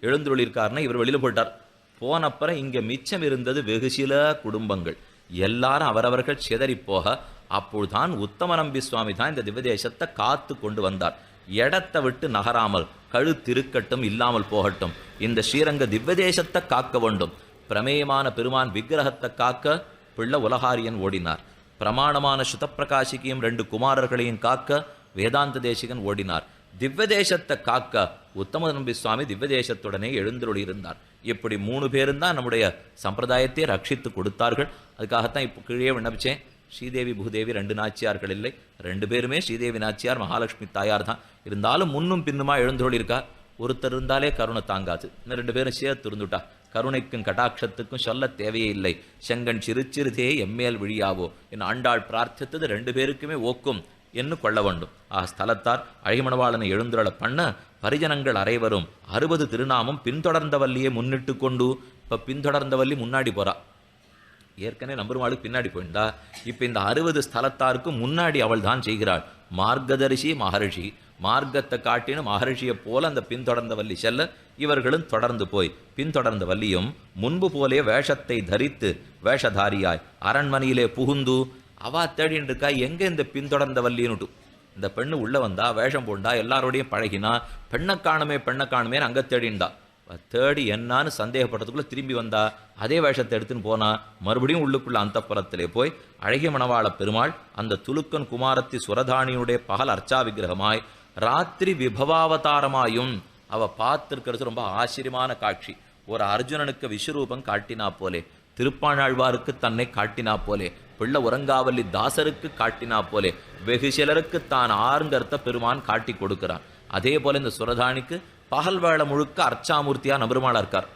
எழுந்துருளி இருக்காருன்னா இவர் வெளியில் போயிட்டார். போனப்புறம் இங்கே மிச்சம் இருந்தது வெகு சில குடும்பங்கள். எல்லாரும் அவரவர்கள் சிதறி போக அப்பொழுதுதான் உத்தம நம்பி சுவாமி தான் இந்த திவ்யதேசத்தை காத்து கொண்டு வந்தார். இடத்தை விட்டு நகராமல் கழுத்திருக்கட்டும் இல்லாமல் போகட்டும், இந்த ஸ்ரீரங்க திவ்யதேசத்தை காக்க வேண்டும். பிரமேயமான பெருமான் விக்கிரகத்தை காக்க பிள்ளை உலகாரியன் ஓடினார். பிரமாணமான சுதப்பிரகாசிக்கையும் 2 குமாரர்களையும் காக்க வேதாந்த தேசிகன் ஓடினார். திவ்யதேசத்தை காக்க உத்தம நம்பி சுவாமி திவ்யதேசத்துடனே எழுந்தருளி இருந்தார். இப்படி 3 பேரும் தான் நம்முடைய சம்பிரதாயத்தை ரட்சித்து கொடுத்தார்கள். அதுக்காகத்தான் இப்போ கீழே விண்ணப்பிச்சேன். ஸ்ரீதேவி பூதேவி 2 நாச்சியார்கள் இல்லை, 2 பேருமே ஸ்ரீதேவி நாச்சியார் மகாலட்சுமி தாயார் தான். இருந்தாலும் முன்னும் பின்னுமா எழுந்தருளி இருக்கா. ஒருத்தர் இருந்தாலே கருணை தாங்காது, இன்னும் 2 பேரும் சேர்த்து இருந்துட்டா கருணைக்கும் கடாட்சத்துக்கும் சொல்ல தேவையே இல்லை. செங்கன் சிறுதே எம்மேல் விழியாவோ என் ஆண்டாள் பிரார்த்தித்தது 2 பேருக்குமே ஓக்கும் என்று கொள்ள வேண்டும். ஸ்தலத்தார் அழிமணவாளனை எழுந்துருள பண்ண பரிஜனங்கள் அனைவரும் 60 திருநாமம் பின்தொடர்ந்தவல்லியை முன்னிட்டு கொண்டு. இப்போ பின்தொடர்ந்தவல்லி முன்னாடி போறா. ஏற்கனவே நம்பெருமாளுக்கு பின்னாடி போயிருந்தா. இப்போ இந்த 60 ஸ்தலத்தாருக்கு முன்னாடி அவள் தான் செய்கிறாள். மார்க்கதரிசி மகர்ஷி மார்க்கத்தை காட்டின மகர்ஷியை போல அந்த பின்தொடர்ந்த வள்ளி செல்ல இவர்களும் தொடர்ந்து போய் பின்தொடர்ந்த வள்ளியும் முன்பு போலே வேஷத்தை தரித்து வேஷதாரியாய் அரண்மனையிலே புகுந்து அவா தேடின்னு இருக்கா எங்கே இந்த பின்தொடர்ந்த வள்ளின்னுட்டு. இந்த பெண்ணு உள்ள வந்தா, வேஷம் போண்டா, எல்லாரோடையும் பழகினா, பெண்ணை காணுமேன்னு அங்க தேடிண்டா. தேடி என்னான்னு சந்தேகப்படுறதுக்குள்ள திரும்பி வந்தா, அதே வேஷத்தை எடுத்துன்னு போனா, மறுபடியும் உள்ளுக்குள்ள அந்தப்புறத்திலே போய் அழகிய மணவாள பெருமாள் அந்த துலுக்கன் குமாரத்தி சுரதானியுடைய பகல் அர்ச்சா விக்கிரகமாய் ராத்திரி விபவாவதாரமாயும் அவ பார்த்திருக்கிறது ரொம்ப ஆச்சரியமான காட்சி. ஒரு அர்ஜுனனுக்கு விஸ்வரூபம் காட்டினா போலே, திருப்பாணாழ்வாருக்கு தன்னை காட்டினா போலே, பிள்ளை உறங்காவல்லி தாசருக்கு காட்டினா போலே, வெகு சிலருக்கு தான் ஆறுங்கர்த்த பெருமான் காட்டி கொடுக்கிறான். அதே போல இந்த சுரதானிக்கு பகல் வேளை முழுக்க அர்ச்சாமூர்த்தியா நபெருமாளா இருக்கார்.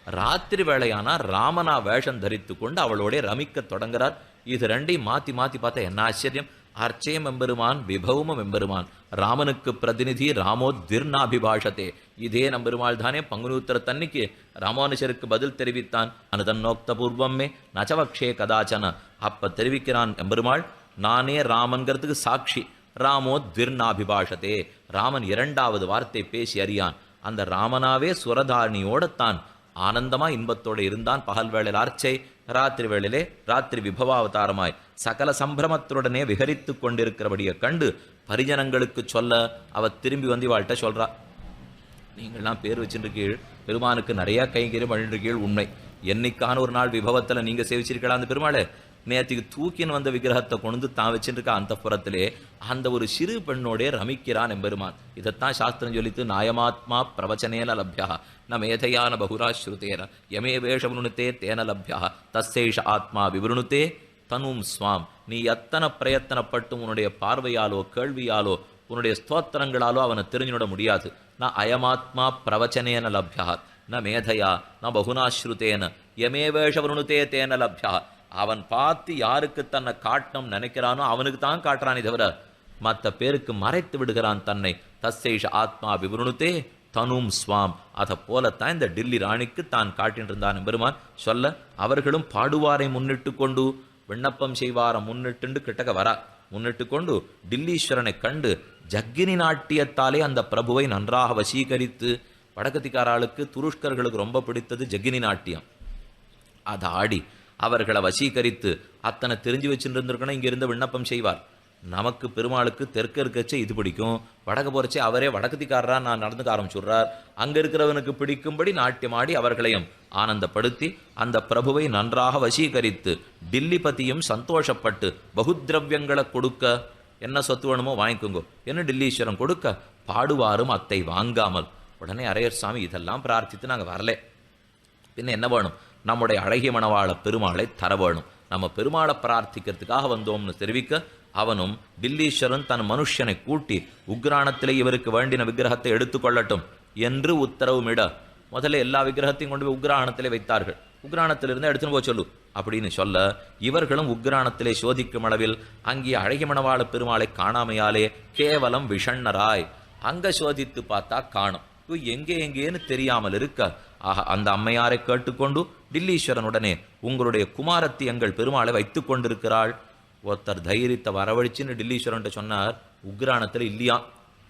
ராத்திரி வேளையானா ராமனா வேஷம் தரித்து கொண்டு அவளோட ரமிக்க தொடங்குறார். இது ரெண்டையும் மாத்தி மாத்தி பார்த்தா என்ன ஆச்சரியம்! அர்ச்சயம் எம்பெருமான், விபவமும் எம்பெருமான், ராமனுக்கு பிரதிநிதி ராமோ திர்நாபிபாஷத்தே. இதே நம்பெருமாள் தானே பங்குனி உத்தர தன்னைக்கு ராமானுஷருக்கு பதில் தெரிவித்தான். அனுதன்னோக்த பூர்வமே நச்சவக்ஷே கதாச்சன. அப்ப தெரிவிக்கிறான் எம்பெருமாள், நானே ராமன்கிறதுக்கு சாட்சி. ராமோ திர்நாபிபாஷத்தே, ராமன் இரண்டாவது வார்த்தை பேசி அறியான். அந்த ராமனாவே சுரதாரணியோட தான் ஆனந்தமா இன்பத்தோடு இருந்தான். பகல் வேளையில் அர்ச்சை, ராத்திரி வேளையிலே ராத்திரி விபவாவதாரமாய் சகல சம்பிரமத்துடனே விஹரித்து கொண்டிருக்கிறபடியை கண்டு பரிஜனங்களுக்கு சொல்ல அவ திரும்பி வந்து வாழ்கிட்ட சொல்றா, நீங்கள்லாம் பேர் வச்சுருக்கீள், பெருமானுக்கு நிறைய கைங்கரியம் பண்ணிருக்கீள், உண்மை. என்னைக்கான ஒரு நாள் விபவத்தில் நீங்க சேவிச்சிருக்கலாம் அந்த பெருமாளை. நேற்றுக்கு தூக்கின்னு வந்த விக்கிரகத்தை கொண்டு தான் வச்சுருக்க அந்த புறத்திலே அந்த ஒரு சிறு பெண்ணோடே ரமிக்கிறான் எம்பெருமான். இதைத்தான் சாஸ்திரம் சொல்லித்து, நாயமாத்மா பிரவச்சனேன லப்யா ந மேதையான பகுராஸ்ருதேன யமே வேஷவிருணுத்தே தேன லப்யா தஸ்ஸேஷ ஆத்மா விவருணுத்தே தனும் ஸ்வாம். நீ எத்தனை பிரயத்தனப்பட்டும் உன்னுடைய பார்வையாலோ கேள்வியாலோ உன்னுடைய ஸ்தோத்திரங்களாலோ அவனை தெரிஞ்சுட முடியாது. நான் அயமாத்மா பிரவச்சனேன லப்யா ந மேதையா ந பகுனாஸ்ருதேன யமே வேஷவிருணுத்தே தேன லப்யா. அவன் பார்த்து யாருக்கு தன்னை காட்டணும் நினைக்கிறானோ அவனுக்கு தான் காட்டுறானே தவிர மற்ற பேருக்கு மறைத்து விடுகிறான் தன்னை. தஸ்ஸேஷ ஆத்மா விவருணுத்தே தனும் ஸ்வாம். அதை போலத்தான் இந்த டில்லி ராணிக்கு தான் காட்டின்னு இருந்தான் பெருமான் சொல்ல, அவர்களும் பாடுவாரை முன்னிட்டு கொண்டு விண்ணப்பம் செய்வார முன்னிட்டு கிட்டக்க வரா. முன்னிட்டு கொண்டு டில்லீஸ்வரனை கண்டு ஜக்கினி நாட்டியத்தாலே அந்த பிரபுவை நன்றாக வசீகரித்து, வடக்கத்திக்காராளுக்கு துருஷ்கர்களுக்கு ரொம்ப பிடித்தது ஜக்கினி நாட்டியம். அதை ஆடி அவர்களை வசீகரித்து அத்தனை தெரிஞ்சு வச்சுருந்துருக்கணும். இங்கே இருந்து விண்ணப்பம் செய்வார். நமக்கு பெருமாளுக்கு தெற்கு இருக்கச்சே இது பிடிக்கும், வடக்கு போறச்சே அவரே வடக்கத்திக்காரரா நான் நடந்துக்க ஆரம்பிச்சுடுறார். அங்கே இருக்கிறவனுக்கு பிடிக்கும்படி நாட்டியமாடி அவர்களையும் ஆனந்தப்படுத்தி அந்த பிரபுவை நன்றாக வசீகரித்து டில்லிபதியும் சந்தோஷப்பட்டு பகுத்ரவியங்களை கொடுக்க, என்ன சொத்து வேணுமோ வாங்கிக்கோங்க என்ன டில்லீஸ்வரம் கொடுக்க, பாடுவாரும் அத்தை வாங்காமல். உடனே அரையர் சாமி இதெல்லாம் பிரார்த்தித்து நாங்கள் வரல, பின்ன என்ன வேணும், நம்முடைய அழகிய மணவாள பெருமாளை தர வேணும், நம்ம பெருமாளை பிரார்த்திக்கிறதுக்காக வந்தோம்னு தெரிவிக்க, அவனும் டில்லீஸ்வரன் தன் மனுஷனை கூட்டி உக்ராணத்திலே இவருக்கு வேண்டின விக்கிரகத்தை எடுத்துக்கொள்ளட்டும் என்று உத்தரவுமிட, முதல்ல எல்லா விக்கிரகத்தையும் கொண்டு போய் உக்ராணத்திலே வைத்தார்கள். உக்ராணத்திலிருந்து எடுத்துன்னு போய் சொல்லு அப்படின்னு சொல்ல, இவர்களும் உக்ராணத்திலே சோதிக்கும் அளவில் அங்கே அழகிய மணவாள பெருமாளை காணாமையாலே கேவலம் விஷண்ணராய் அங்க சோதித்து பார்த்தா காணும். எங்கேன்னு தெரியாமல் இருக்க, ஆக அந்த அம்மையாரை கேட்டுக்கொண்டு டில்லீஸ்வரனுடனே உங்களுடைய குமாரத்தி எங்கள் பெருமாளை வைத்து கொண்டிருக்கிறாள். ஒருத்தர் தைரியத்தை வரவழைச்சுன்னு டில்லீஸ்வரன் சொன்னார், உக்ராணத்தில் இல்லையா,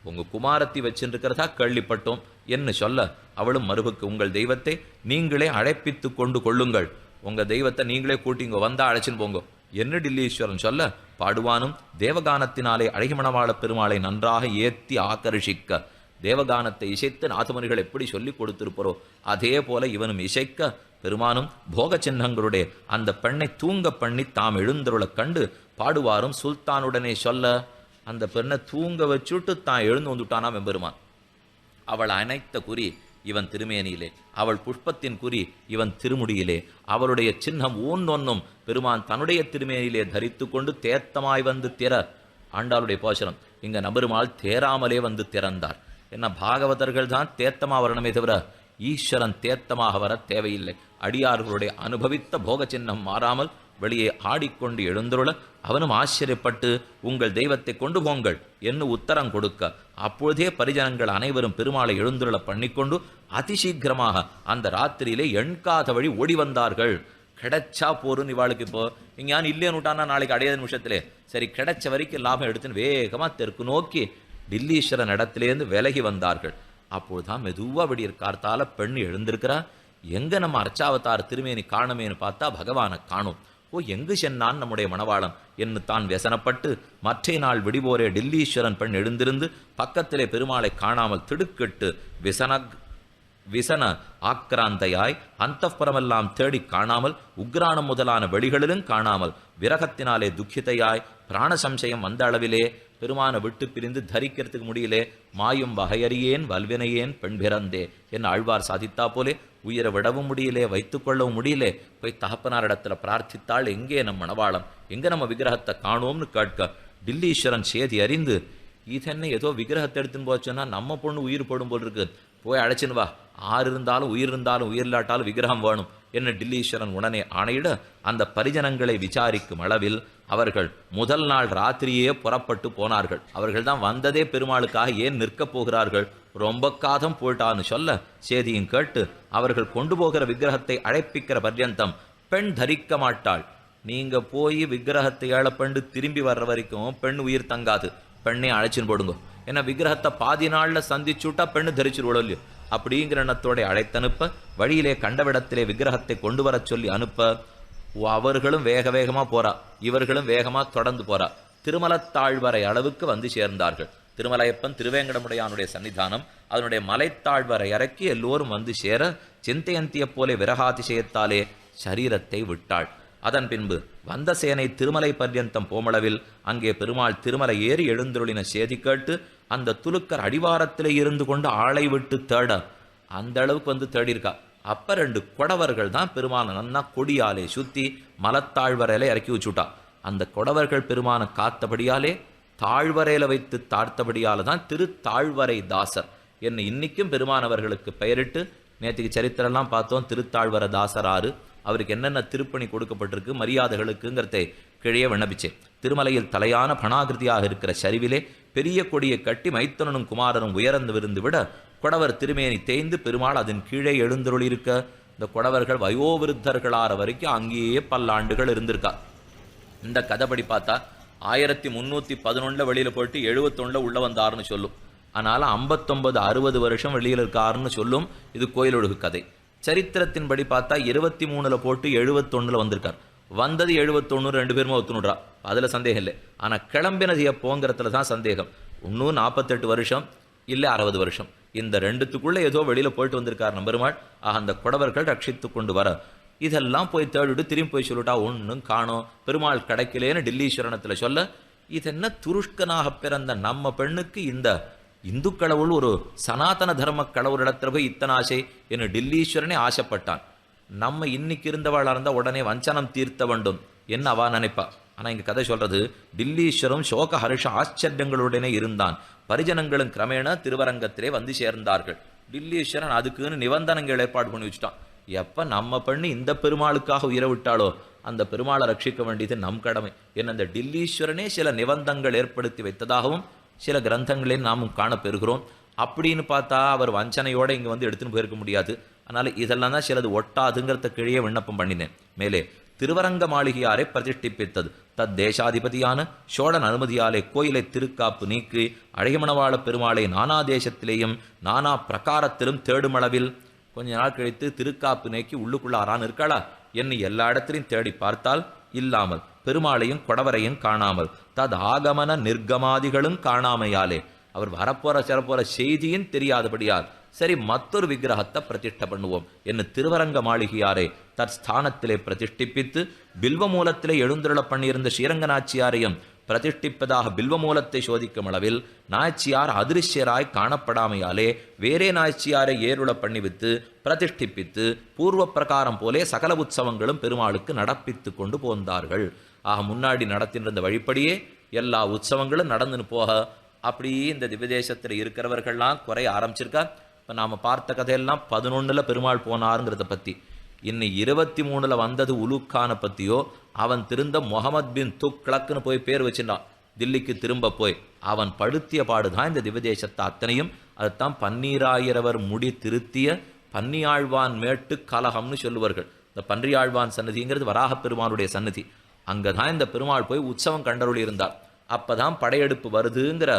உங்க குமாரத்தி வச்சுருக்கிறதா கேள்விப்பட்டோம் என்று சொல்ல, அவளும் மறுபுக்கு உங்கள் தெய்வத்தை நீங்களே அழைப்பித்து கொண்டு கொள்ளுங்கள், உங்க தெய்வத்தை நீங்களே கூட்டிங்க வந்தா அழைச்சின்னு போங்க என்று டில்லீஸ்வரன் சொல்ல, பாடுவானும் தேவகானத்தினாலே அழகிய மணவாள பெருமாளை நன்றாக ஏத்தி ஆகர்ஷிக்க, தேவகானத்தை இசைத்து நாதமுனிகள் எப்படி சொல்லி கொடுத்திருப்பரோ அதே போல இவனும் இசைக்க, பெருமானும் போக சின்னங்களுடைய அந்த பெண்ணை தூங்க பண்ணி தாம் எழுந்தருளை கண்டு பாடுவாரும் சுல்தானுடனே சொல்ல, அந்த பெண்ணை தூங்க வச்சுட்டு தான் எழுந்து வந்துட்டானாம் எம்பெருமான். அவள் அணைத்த குறி இவன் திருமேனியிலே, அவள் புஷ்பத்தின் குறி இவன் திருமுடியிலே, அவளுடைய சின்னம் ஒன்னொன்னும் பெருமான் தன்னுடைய திருமேனியிலே தரித்து கொண்டு தேத்தமாய் வந்து திற. ஆண்டாளுடைய போஷனம் இங்க நபெருமாள் தேராமலே வந்து திறந்தார். என்ன பாகவதர்கள் தான் தேத்தமா வரணுமே தவிர ஈஸ்வரன் தேத்தமாக வர தேவையில்லை. அடியார்களுடைய அனுபவித்த போக சின்னம் மாறாமல் வெளியே ஆடிக்கொண்டு எழுந்துருள, அவனும் ஆச்சரியப்பட்டு உங்கள் தெய்வத்தை கொண்டு போங்கள் என்று உத்தரம் கொடுக்க, அப்பொழுதே பரிஜனங்கள் அனைவரும் பெருமாளை எழுந்துருள பண்ணிக்கொண்டு அதிசீக்கிரமாக அந்த ராத்திரியிலே எண்காத வழி ஓடி வந்தார்கள். கிடைச்சா போருன்னு இவாளுக்கு இப்போ இங்கே இல்லைன்னு விட்டானா நாளைக்கு அடையாத நிமிஷத்திலே சரி கிடைச்ச வரைக்கும் லாபம் எடுத்துன்னு வேகமாக தெற்கு நோக்கி டில்லீஸ்வரன் இடத்துலேருந்து விலகி வந்தார்கள். அப்போதுதான் மெதுவாக விடியற் கார்த்தால பெண் எழுந்திருக்கிறா. எங்க நம்ம அர்ச்சாவதார் திருமேனி காணுமேனு பார்த்தா பகவானை காணும். ஓ எங்கு சென்னான் நம்முடைய மணவாளன் என்று தான் व्यसனப்பட்டு மற்ற நாள் விடிவோரே டில்லீஸ்வரன் பெண் எழுந்திருந்து பக்கத்திலே பெருமாளை காணாமல் திடுக்கிட்டு விசன ஆக்கிராந்தையாய் அந்தப்புறமெல்லாம் தேடி காணாமல் உக்ரானம் முதலான வெளிகளிலும் காணாமல் விரகத்தினாலே துக்கிதையாய் பிராண சம்சயம் வந்த அளவிலே பெருமான விட்டு பிரிந்து தரிக்கிறதுக்கு முடியலே மாயும் வகையறியேன் வல்வினையேன் பெண் பிறந்தே என்று ஆழ்வார் சாதித்தா போலே உயிரை விடவும் முடியலே வைத்துக்கொள்ளவும் முடியலே போய் தகப்பனாரிடத்துல பிரார்த்தித்தாள் எங்கே நம் மணவாளம் எங்கே நம்ம விக்கிரகத்தை காணோம்னு கேட்க டில்லீஸ்வரன் சேதி அறிந்து இதென்ன ஏதோ விக்கிரகத்தை எடுத்துன்னு போச்சோன்னா நம்ம பொண்ணு உயிர் போடும் போல் இருக்கு போய் அழைச்சின்னு வா ஆறு இருந்தாலும் உயிர் இல்லாட்டாலும் விக்கிரகம் வேணும் என்ன டில்லீஸ்வரன் உடனே ஆணையிட அந்த பரிஜனங்களை விசாரிக்கும் அளவில் அவர்கள் முதல் நாள் ராத்திரியே புறப்பட்டு போனார்கள். அவர்கள் தான் வந்ததே பெருமாளுக்காக, ஏன் நிற்கப் போகிறார்கள், ரொம்ப காதம் போயிட்டான்னு சொல்ல சேதியும் கேட்டு அவர்கள் கொண்டு போகிற விக்கிரகத்தை அழைப்பிக்கிற பர்யந்தம் பெண் தரிக்க மாட்டாள். நீங்க போய் விக்கிரகத்தை ஏழப்பண்டு திரும்பி வர்ற வரைக்கும் பெண் உயிர் தங்காது, பெண்ணை அழைச்சின்னு போடுங்க. ஏன்னா விக்கிரகத்தை பாதி நாள்ல சந்திச்சுட்டா பெண்ணு தரிச்சிருவோம் இல்லையோ, அப்படிங்கிற எண்ணத்தோட அழைத்தனுப்ப வழியிலே கண்டவிடத்திலே விக்கிரகத்தை கொண்டு வர சொல்லி அனுப்ப அவர்களும் வேக வேகமா போறா, இவர்களும் வேகமா தொடர்ந்து போறா. திருமலத்தாழ்வரை அளவுக்கு வந்து சேர்ந்தார்கள். திருமலையப்பன் திருவேங்கடமுடையானுடைய சன்னிதானம், அதனுடைய மலைத்தாழ்வரை இறக்கி எல்லோரும் வந்து சேர சிந்தையந்திய போலே விரகாதிசயத்தாலே சரீரத்தை விட்டாள். அதன் பின்பு வந்த சேனை திருமலை பர்யந்தம் போமளவில் அங்கே பெருமாள் திருமலை ஏறி எழுந்தருளின சேதி கேட்டு அந்த துலுக்கர் அடிவாரத்திலே இருந்து கொண்டு ஆளை விட்டு தேட அந்த அளவுக்கு வந்து தேடியிருக்கா. அப்ப 2 கொடவர்கள் தான் பெருமான நன்னா கொடியாலே சுத்தி மலத்தாழ்வரையில இறக்கி வச்சுட்டா. அந்த கொடவர்கள் பெருமான காத்தபடியாலே தாழ்வரையில வைத்து தாழ்த்தபடியால தான் திருத்தாழ்வரை தாசர் என்ன இன்னைக்கும் பெருமானவர்களுக்கு பெயரிட்டு, நேற்றுக்கு சரித்திரம்லாம் பார்த்தோம். திருத்தாழ்வர தாசர் ஆறு, அவருக்கு என்னென்ன திருப்பணி கொடுக்கப்பட்டிருக்கு மரியாதைகளுக்குங்கிறதை கிழிய விண்ணப்பிச்சேன். திருமலையில் தலையான பணாகிருதியாக இருக்கிற சரிவிலே பெரிய கொடியை கட்டி மைத்தனனும் குமாரனும் உயர்ந்து விருந்து விட கொடவர் திருமேனி தேய்ந்து பெருமாள் அதன் கீழே எழுந்தருளி இருக்க இந்த கொடவர்கள் வயோவிருத்தர்களார வரைக்கும் அங்கேயே பல்லாண்டுகள் இருந்திருக்கா. இந்த கதைப்படி பார்த்தா 1311 வெளியில போயிட்டு 71 உள்ள வந்தாருன்னு சொல்லும். அதனால 59-60 வருஷம் வெளியில் இருக்காருன்னு சொல்லும். இது கோயிலொழுகு கதை. சரித்திரத்தின்படி பார்த்தா 23 போட்டு 71 வந்திருக்கார். வந்தது 71, 2 பேருமே ஒத்துணுடுறா, அதுல சந்தேகம் இல்லை. ஆனா கிளம்பினது எப்போங்கிறதுல தான் சந்தேகம். இன்னும் 48 வருஷம் இல்லை 60 வருஷம், இந்த 2த்துக்குள்ள ஏதோ வெளியில போயிட்டு வந்திருக்கார் நம்பெருமாள். அந்த கொடவர்கள் ரட்சித்து கொண்டு வர இதெல்லாம் போய் தேடிட்டு திரும்பி போய் சொல்லிட்டா ஒன்னும் காணோம், பெருமாள் கிடைக்கலேன்னு டில்லீஸ்வரனத்துல சொல்ல, இதென்ன துருஷ்கனாக பிறந்த நம்ம பெண்ணுக்கு இந்த இந்து கடவுள் ஒரு சனாதன தர்ம கடவுள் இடத்துல போய் இத்தனை ஆசை என்று டில்லீஸ்வரனே ஆசைப்பட்டான். நம்ம இன்னைக்கு இருந்தவாளா இருந்தா உடனே வஞ்சனம் தீர்த்த வேண்டும் என்ன அவா நினைப்பா. ஆனா இங்க கதை சொல்றது டில்லீஸ்வரம் சோக ஹர்ஷ ஆச்சரியங்களுடனே இருந்தான். பரிஜனங்களும் கிரமேண திருவரங்கத்திலே வந்து சேர்ந்தார்கள். டில்லீஸ்வரன் அதுக்குன்னு நிபந்தனைகள் ஏற்பாடு பண்ணி வச்சுட்டான். எப்ப நம்ம பண்ணி இந்த பெருமாளுக்காக உயிரை விட்டாலோ அந்த பெருமாளை ரட்சிக்க வேண்டியது நம் கடமை என்ன அந்த டில்லீஸ்வரனே சில நிபந்தங்கள் ஏற்படுத்தி வைத்ததாகவும் சில கிரந்தங்களே நாமும் காணப்பெறுகிறோம். அப்படின்னு பார்த்தா அவர் வஞ்சனையோட இங்க வந்து எடுத்துன்னு போயிருக்க முடியாது. அதனால இதெல்லாம் தான் சிலது ஒட்டாதுங்கிறத கிழியே விண்ணப்பம் பண்ணினேன். மேலே திருவரங்க மாளிகையாரை பிரதிஷ்டிப்பித்தது தத் தேசாதிபதியான சோழன் அனுமதியாலே கோயிலை திருக்காப்பு நீக்கி அழகிமணவாள பெருமாளை நானா தேசத்திலேயும் நானா பிரகாரத்திலும் தேடுமளவில் கொஞ்ச நாள் கழித்து திருக்காப்பு நீக்கி உள்ளுக்குள்ள ஆறான் இருக்காளா என்னை எல்லா இடத்திலையும் தேடி பார்த்தால் இல்லாமல், பெருமாளையும் கொடவரையும் காணாமல், தத் ஆகமன நிர்கமாதிகளும் காணாமையாலே அவர் வரப்போற சிறப்போற செய்தியும் தெரியாதபடியால் சரி மற்றொரு விக்கிரகத்தை பிரதிஷ்டை பண்ணுவோம் என்று திருவரங்க மாளிகையாரை தற்ஸ்தானத்திலே பிரதிஷ்டிப்பித்து பில்வமூலத்திலே எழுந்துருள பண்ணியிருந்த ஸ்ரீரங்க நாச்சியாரையும் பிரதிஷ்டிப்பதாக பில்வமூலத்தை சோதிக்கும் அளவில் நாச்சியார் அதிருஷ்யராய் காணப்படாமையாலே வேறே நாச்சியாரை ஏருள பண்ணிவித்து பிரதிஷ்டிப்பித்து பூர்வ பிரகாரம் போலே சகல உற்சவங்களும் பெருமாளுக்கு நடப்பித்து கொண்டு போந்தார்கள். ஆக முன்னாடி நடத்தின வழிப்படியே எல்லா உற்சவங்களும் நடந்துன்னு போக அப்படியே இந்த திவ்யதேசத்தில் இருக்கிறவர்கள்லாம் குறைய ஆரம்பிச்சிருக்கா. இப்போ நாம் பார்த்த கதையெல்லாம் 11 பெருமாள் போனாருங்கிறத பற்றி. இன்னும் 23 வந்தது உலுக்கான பற்றியோ, அவன் திருந்த முகமது பின் துக்ளக்குன்னு போய் பேர் வச்சுட்டான். தில்லிக்கு திரும்ப போய் அவன் படுத்திய பாடுதான் இந்த திவ்யதேசத்தை அத்தனையும். அதுதான் 12,000 முடி திருத்திய பன்னியாழ்வான் மேட்டு கலகம்னு சொல்லுவார்கள். இந்த பன்றியாழ்வான் சன்னதிங்கிறது வராக பெருமானுடைய சன்னதி. அங்கதான் இந்த பெருமாள் போய் உற்சவம் கண்டருளி இருந்தார். அப்பதான் படையெடுப்பு வருதுங்கிற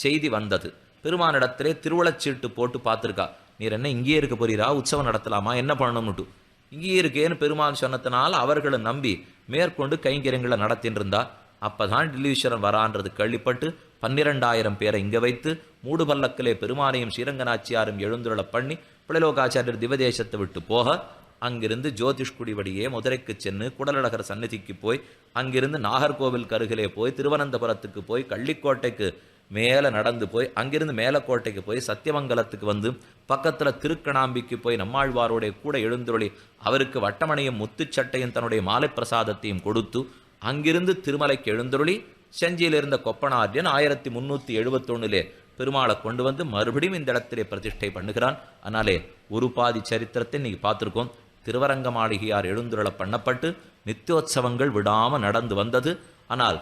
செய்தி வந்தது. பெருமானிடத்திலே திருவளச்சீட்டு போட்டு பார்த்துருக்கா. நீர் என்ன இங்கேயே இருக்க போறீரா, உற்சவம் நடத்தலாமா, என்ன பண்ணணும்னுட்டு. இங்கேயே இருக்கேன்னு பெருமான் சொன்னதுனால அவர்களை நம்பி மேற்கொண்டு கைங்கரியங்களை நடத்தின்னு இருந்தா. அப்பதான் டில்லீஸ்வரன் வரான்றது கேள்விப்பட்டு 12,000 பேரை இங்க வைத்து மூடு பல்லக்கிலே பெருமானையும் ஸ்ரீரங்கநாச்சியாரும் எழுந்துருள பண்ணி பிள்ளைலோகாச்சாரியர் திவதேசத்தை விட்டு போக அங்கிருந்து ஜோதிஷ்குடி வழியே மதுரைக்கு சென்று குடலழகர் சந்நிதிக்கு போய் அங்கிருந்து நாகர்கோவில் கருகிலே போய் திருவனந்தபுரத்துக்கு போய் கள்ளிக்கோட்டைக்கு மேலே நடந்து போய் அங்கிருந்து மேலக்கோட்டைக்கு போய் சத்தியமங்கலத்துக்கு வந்து பக்கத்தில் திருக்கணாம்பிக்கு போய் நம்மாழ்வாரோடைய கூட எழுந்துருளி அவருக்கு வட்டமணையும் முத்துச்சட்டையும் தன்னுடைய மாலை பிரசாதத்தையும் கொடுத்து அங்கிருந்து திருமலைக்கு எழுந்துருளி செஞ்சியில் இருந்த கொப்பனார்யன் 1371 பெருமாளை கொண்டு வந்து மறுபடியும் இந்த இடத்திலே பிரதிஷ்டை பண்ணுகிறான். அதனாலே ஒரு பாதி சரித்திரத்தை இன்னைக்கு பார்த்துருக்கோம். திருவரங்க மாளிகையார் எழுந்துருள பண்ணப்பட்டு நித்தியோத்சவங்கள் விடாம நடந்து வந்தது. ஆனால்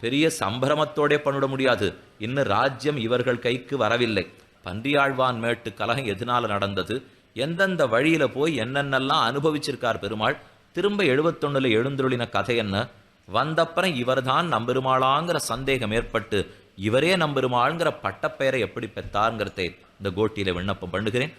பெரிய சம்பிரமத்தோடே பண்ணிட முடியாது. இன்னும் ராஜ்யம் இவர்கள் கைக்கு வரவில்லை. பன்றியாழ்வான் மேட்டு கலகம் எதனால நடந்தது, எந்தெந்த வழியில போய் என்னென்னலாம் அனுபவிச்சிருக்கார் பெருமாள், திரும்ப 71 எழுந்துருளின கதை என்ன, வந்தப்புறம் இவர்தான் நம்பெருமாளாங்கிற சந்தேகம் ஏற்பட்டு இவரே நம்பெருமாள்ங்கிற பட்டப்பெயரை எப்படி பெற்றாருங்கிறதை இந்த கோட்டியில விண்ணப்பம் பண்ணுகிறேன்.